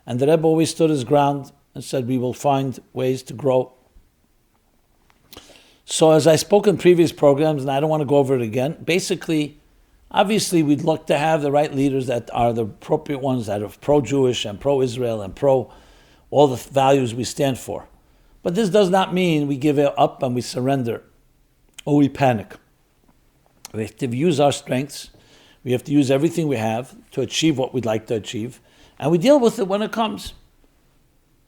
And the Rebbe always stood his ground and said, we will find ways to grow. So as I spoke in previous programs, and I don't want to go over it again, basically, obviously we'd look to have the right leaders that are the appropriate ones, that are pro-Jewish and pro-Israel and pro all the values we stand for. But this does not mean we give it up and we surrender or we panic. We have to use our strengths. We have to use everything we have to achieve what we'd like to achieve. And we deal with it when it comes.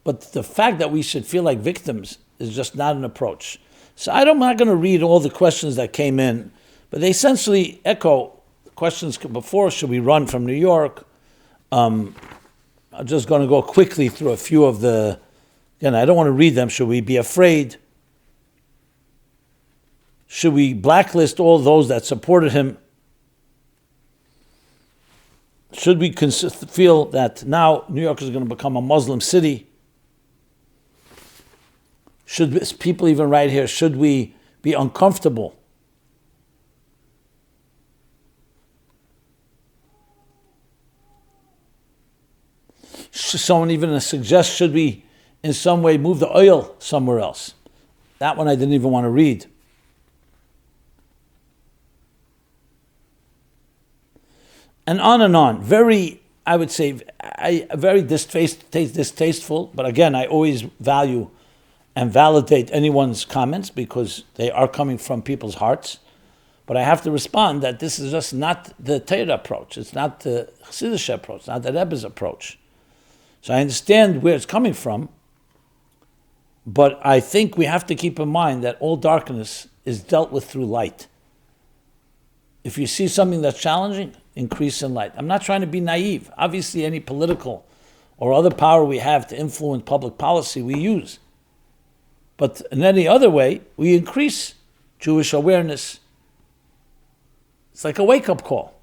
But the fact that we should feel like victims is just not an approach. So I'm not going to read all the questions that came in, but they essentially echo questions before. Should we run from New York? I'm just going to go quickly through a few of the, again, I don't want to read them. Should we be afraid? Should we blacklist all those that supported him? Should we feel that now New York is going to become a Muslim city? Should people even right here, should we be uncomfortable? Someone even suggests, should we in some way move the oil somewhere else? That one I didn't even want to read. and on and on. Very, I would say, very distasteful, but again, I always value and validate anyone's comments because they are coming from people's hearts. But I have to respond that this is just not the Torah approach. It's not the Chassidish approach, not the Rebbe's approach. So I understand where it's coming from, but I think we have to keep in mind that all darkness is dealt with through light. If you see something that's challenging, increase in light. I'm not trying to be naive. Obviously, any political or other power we have to influence public policy, we use. But in any other way, we increase Jewish awareness. It's like a wake-up call.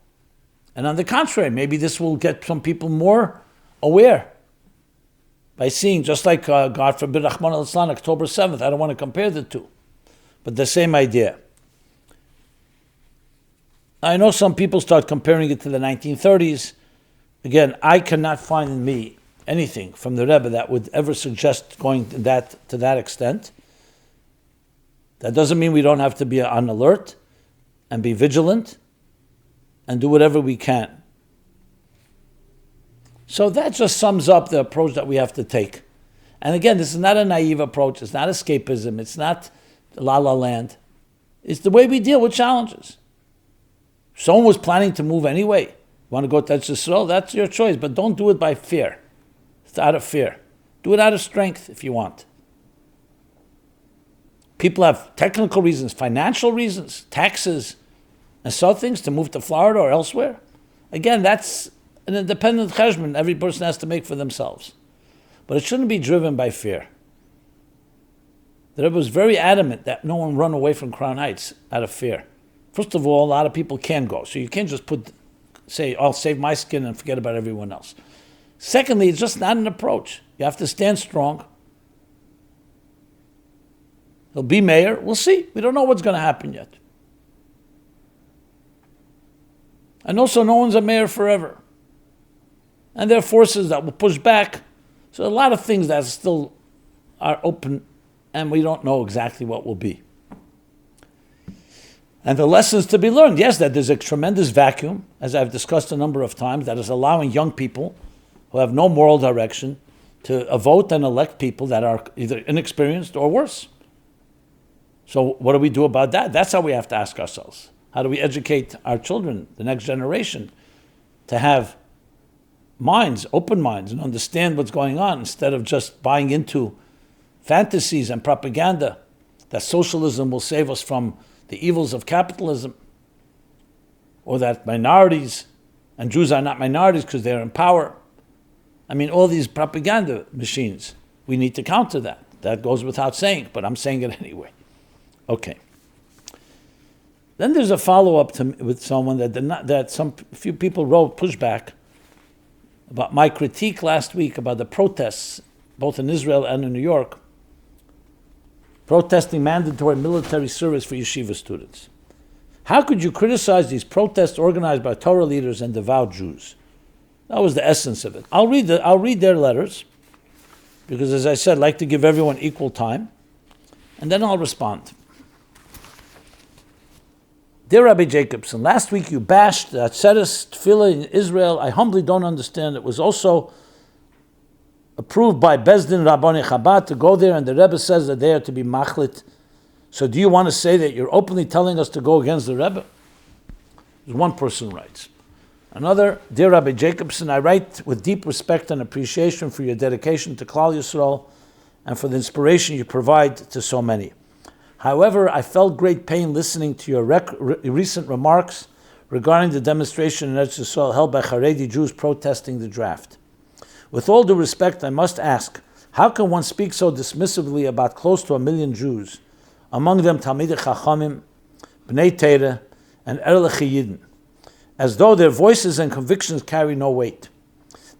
And on the contrary, maybe this will get some people more aware by seeing, just like, God forbid, Rahman al-Islam, October 7th. I don't want to compare the two, but the same idea. I know some people start comparing it to the 1930s. Again, I cannot find in me anything from the Rebbe that would ever suggest going to that extent. That doesn't mean we don't have to be on alert and be vigilant and do whatever we can. So that just sums up the approach that we have to take. And again, this is not a naive approach. It's not escapism. It's not la la land. It's the way we deal with challenges. Someone was planning to move anyway. You want to go to Israel? That's your choice, but don't do it by fear. It's out of fear. Do it out of strength if you want. People have technical reasons, financial reasons, taxes, and so things to move to Florida or elsewhere. Again, that's an independent cheshbon every person has to make for themselves. But it shouldn't be driven by fear. The Rebbe was very adamant that no one run away from Crown Heights out of fear. First of all, a lot of people can go. So you can't just say, I'll save my skin and forget about everyone else. Secondly, it's just not an approach. You have to stand strong. He'll be mayor. We'll see. We don't know what's going to happen yet. And also, no one's a mayor forever. And there are forces that will push back. So a lot of things that still are open, and we don't know exactly what will be. And the lessons to be learned, yes, that there's a tremendous vacuum, as I've discussed a number of times, that is allowing young people who have no moral direction to vote and elect people that are either inexperienced or worse. So what do we do about that? That's how we have to ask ourselves. How do we educate our children, the next generation, to have minds, open minds, and understand what's going on instead of just buying into fantasies and propaganda that socialism will save us from the evils of capitalism, or that minorities and Jews are not minorities because they're in power. I mean, all these propaganda machines, we need to counter that. That goes without saying, but I'm saying it anyway. Okay. Then there's a follow-up with someone few people wrote pushback about my critique last week about the protests, both in Israel and in New York, protesting mandatory military service for yeshiva students. How could you criticize these protests organized by Torah leaders and devout Jews? That was the essence of it. I'll read their letters, because as I said, I'd like to give everyone equal time, and then I'll respond. Dear Rabbi Jacobson, last week you bashed the tiferes tefillah in Israel. I humbly don't understand. It was also approved by Bezdin Rabboni Chabad to go there, and the Rebbe says that they are to be machlit. So do you want to say that you're openly telling us to go against the Rebbe? One person writes. Another, Dear Rabbi Jacobson, I write with deep respect and appreciation for your dedication to Klal Yisrael and for the inspiration you provide to so many. However, I felt great pain listening to your recent remarks regarding the demonstration in Eretz Yisrael held by Haredi Jews protesting the draft. With all due respect, I must ask, how can one speak so dismissively about close to 1 million Jews, among them Talmidei Chachamim, Bnei Torah, and Erlich Yidden, as though their voices and convictions carry no weight?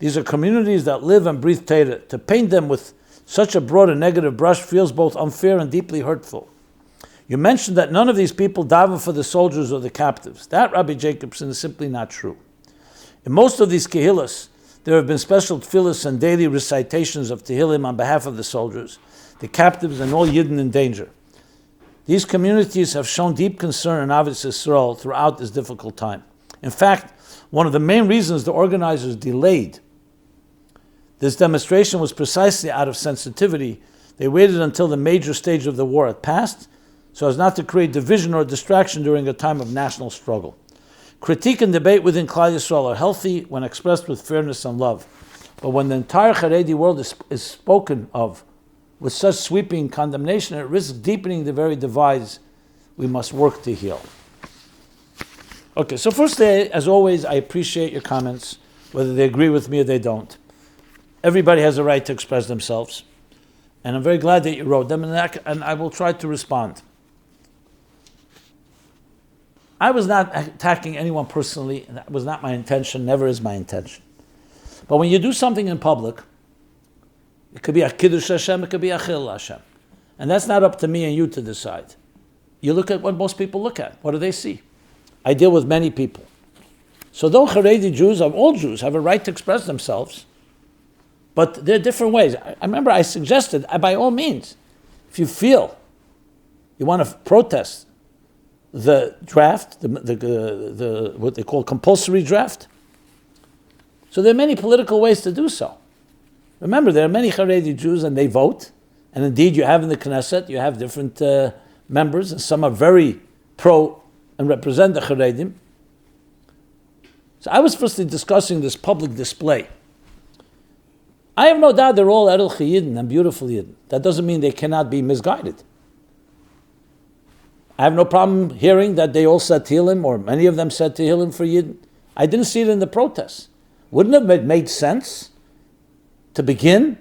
These are communities that live and breathe Torah. To paint them with such a broad and negative brush feels both unfair and deeply hurtful. You mentioned that none of these people daven for the soldiers or the captives. That, Rabbi Jacobson, is simply not true. In most of these kehillas, there have been special tefillas and daily recitations of tehillim on behalf of the soldiers, the captives, and all Yidden in danger. These communities have shown deep concern in Avos Yisrael throughout this difficult time. In fact, one of the main reasons the organizers delayed this demonstration was precisely out of sensitivity. They waited until the major stage of the war had passed, so as not to create division or distraction during a time of national struggle. Critique and debate within Klal Yisrael are healthy when expressed with fairness and love. But when the entire Haredi world is spoken of with such sweeping condemnation, it risks deepening the very divides we must work to heal. Okay, so firstly, as always, I appreciate your comments, whether they agree with me or they don't. Everybody has a right to express themselves, and I'm very glad that you wrote them, and I will try to respond. I was not attacking anyone personally, and that was not my intention, never is my intention. But when you do something in public, it could be a Kiddush Hashem, it could be a Chil Hashem. And that's not up to me and you to decide. You look at what most people look at. What do they see? I deal with many people. So though Haredi Jews, all Jews, have a right to express themselves, but there are different ways. I remember I suggested, by all means, if you feel you want to protest the draft, the what they call compulsory draft, so there are many political ways to do so. Remember, there are many Haredi Jews and they vote, and indeed you have in the Knesset, you have different members, and some are very pro and represent the Haredim. So I was firstly discussing this public display. I have no doubt they're all Erel Chiyidin and beautiful Yidden. That doesn't mean they cannot be misguided. I have no problem hearing that they all said Tehillim, or many of them said Tehillim for Yidden. I didn't see it in the protests. Wouldn't it have made sense to begin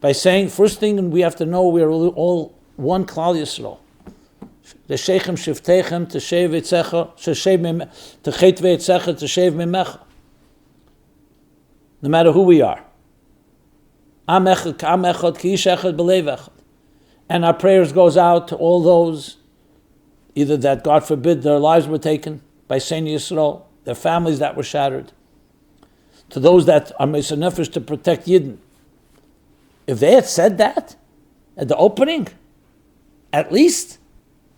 by saying, first thing we have to know, we are all one Klal Yisrael. L'sheichem shiftechem t'shev etzecha, t'chet ve'etzecha t'shev mimecha. No matter who we are. Am echad k'am echad k'ish echad b'lev echad. And our prayers goes out to all those, either that, God forbid, their lives were taken by Saint Yisrael, their families that were shattered, to those that are Mesa Nefesh to protect Yidden. If they had said that at the opening, at least,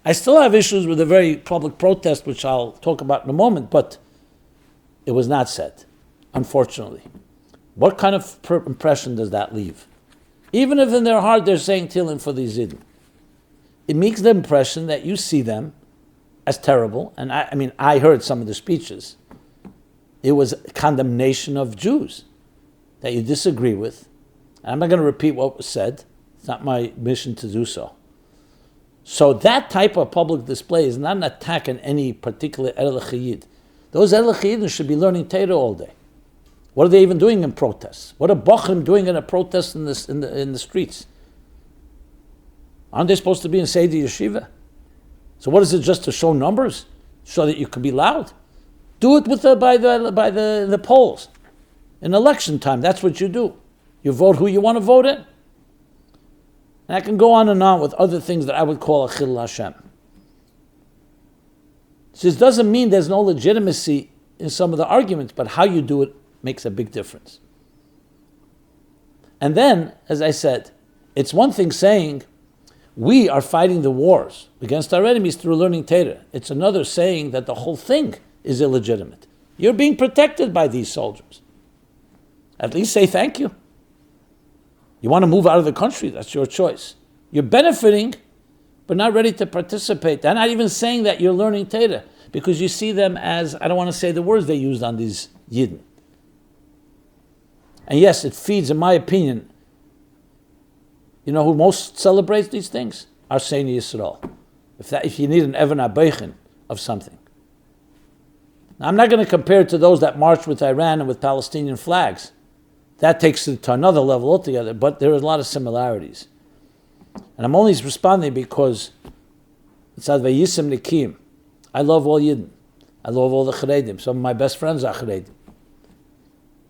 I still have issues with the very public protest, which I'll talk about in a moment, but it was not said, unfortunately. What kind of impression does that leave? Even if in their heart they're saying Tehillim for these Yidden, it makes the impression that you see them as terrible. And I heard some of the speeches. It was condemnation of Jews that you disagree with. And I'm not going to repeat what was said. It's not my mission to do so. So that type of public display is not an attack on any particular Erel Chiyid. Those Erel Chiyid should be learning Torah all day. What are they even doing in protests? What are Bochum doing in a protest in the streets? Aren't they supposed to be in Seder Yeshiva? So what is it, just to show numbers? So that you can be loud? Do it by the polls. In election time, that's what you do. You vote who you want to vote in. And I can go on and on with other things that I would call a Chil Hashem. So this doesn't mean there's no legitimacy in some of the arguments, but how you do it makes a big difference. And then, as I said, it's one thing saying we are fighting the wars against our enemies through learning Torah. It's another saying that the whole thing is illegitimate. You're being protected by these soldiers. At least say thank you. You want to move out of the country, that's your choice. You're benefiting, but not ready to participate. They're not even saying that you're learning Torah, because you see them as, I don't want to say the words they used on these Yidden. And yes, it feeds, in my opinion, you know who most celebrates these things? Our Saint Yisrael. If you need an Evan HaBeichin of something. Now, I'm not going to compare it to those that marched with Iran and with Palestinian flags. That takes it to another level altogether, but there are a lot of similarities. And I'm only responding because it's Advayisim Nikim. I love all Yidden. I love all the Charedim. Some of my best friends are Charedim.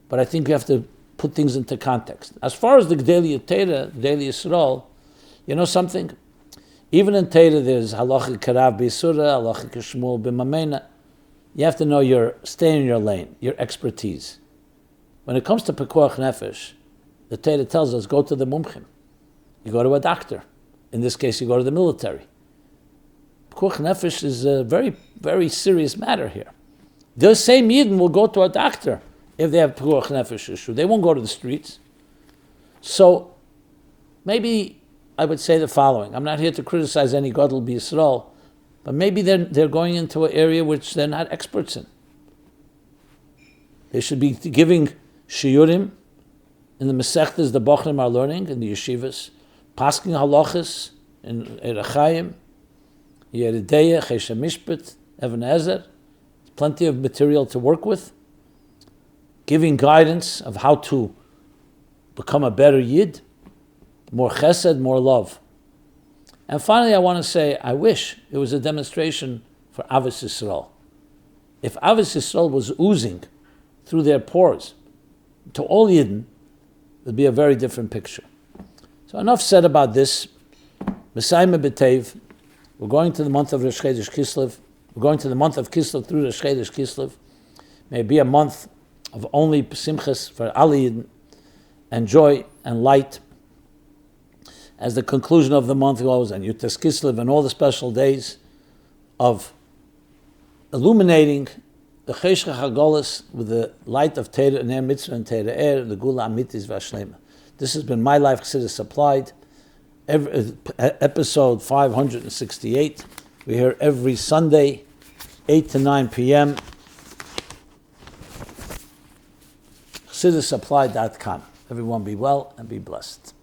But I think you have to put things into context. As far as the Gdeli Torah, Gdeli Yisrael, you know something? Even in Torah there's halacha karav b'isura, halacha k'shmul b'mamena. You have to know stay in your lane, your expertise. When it comes to pekuach nefesh, the Torah tells us, go to the mumchim. You go to a doctor. In this case, you go to the military. Pekuach nefesh is a very, very serious matter here. Those same Yidden will go to a doctor if they have Pekuach Nefesh issue. They won't go to the streets. So maybe I would say the following. I'm not here to criticize any Gadol B'Yisrael, but maybe they're going into an area which they're not experts in. They should be giving shiurim in the Masechtas the Bochrim are learning, in the yeshivas, pasking halachas in Erechayim, Yeridei, Chesed Mishpat, Even Ezer. Plenty of material to work with. Giving guidance of how to become a better Yid, more chesed, more love. And finally, I want to say, I wish it was a demonstration for Avos Yisrael. If Avos Yisrael was oozing through their pores to all Yidden, it would be a very different picture. So enough said about this. Mesayim B'Tev. We're going to the month of Rosh Chodesh Kislev. We're going to the month of Kislev through Rosh Chodesh Kislev. May it be a month of only simchas for all Yidden, and joy and light. As the conclusion of the month goes, and Yitchak Kislev and all the special days of illuminating the Hemshech Ayin with the light of Torah and Mitzvah and Torah, the Gula Amitis Vashlema. This has been MyLife Chassidus Applied, episode 568. We're here every Sunday, 8 to 9 p.m. ChassidusApplied.com. Everyone be well and be blessed.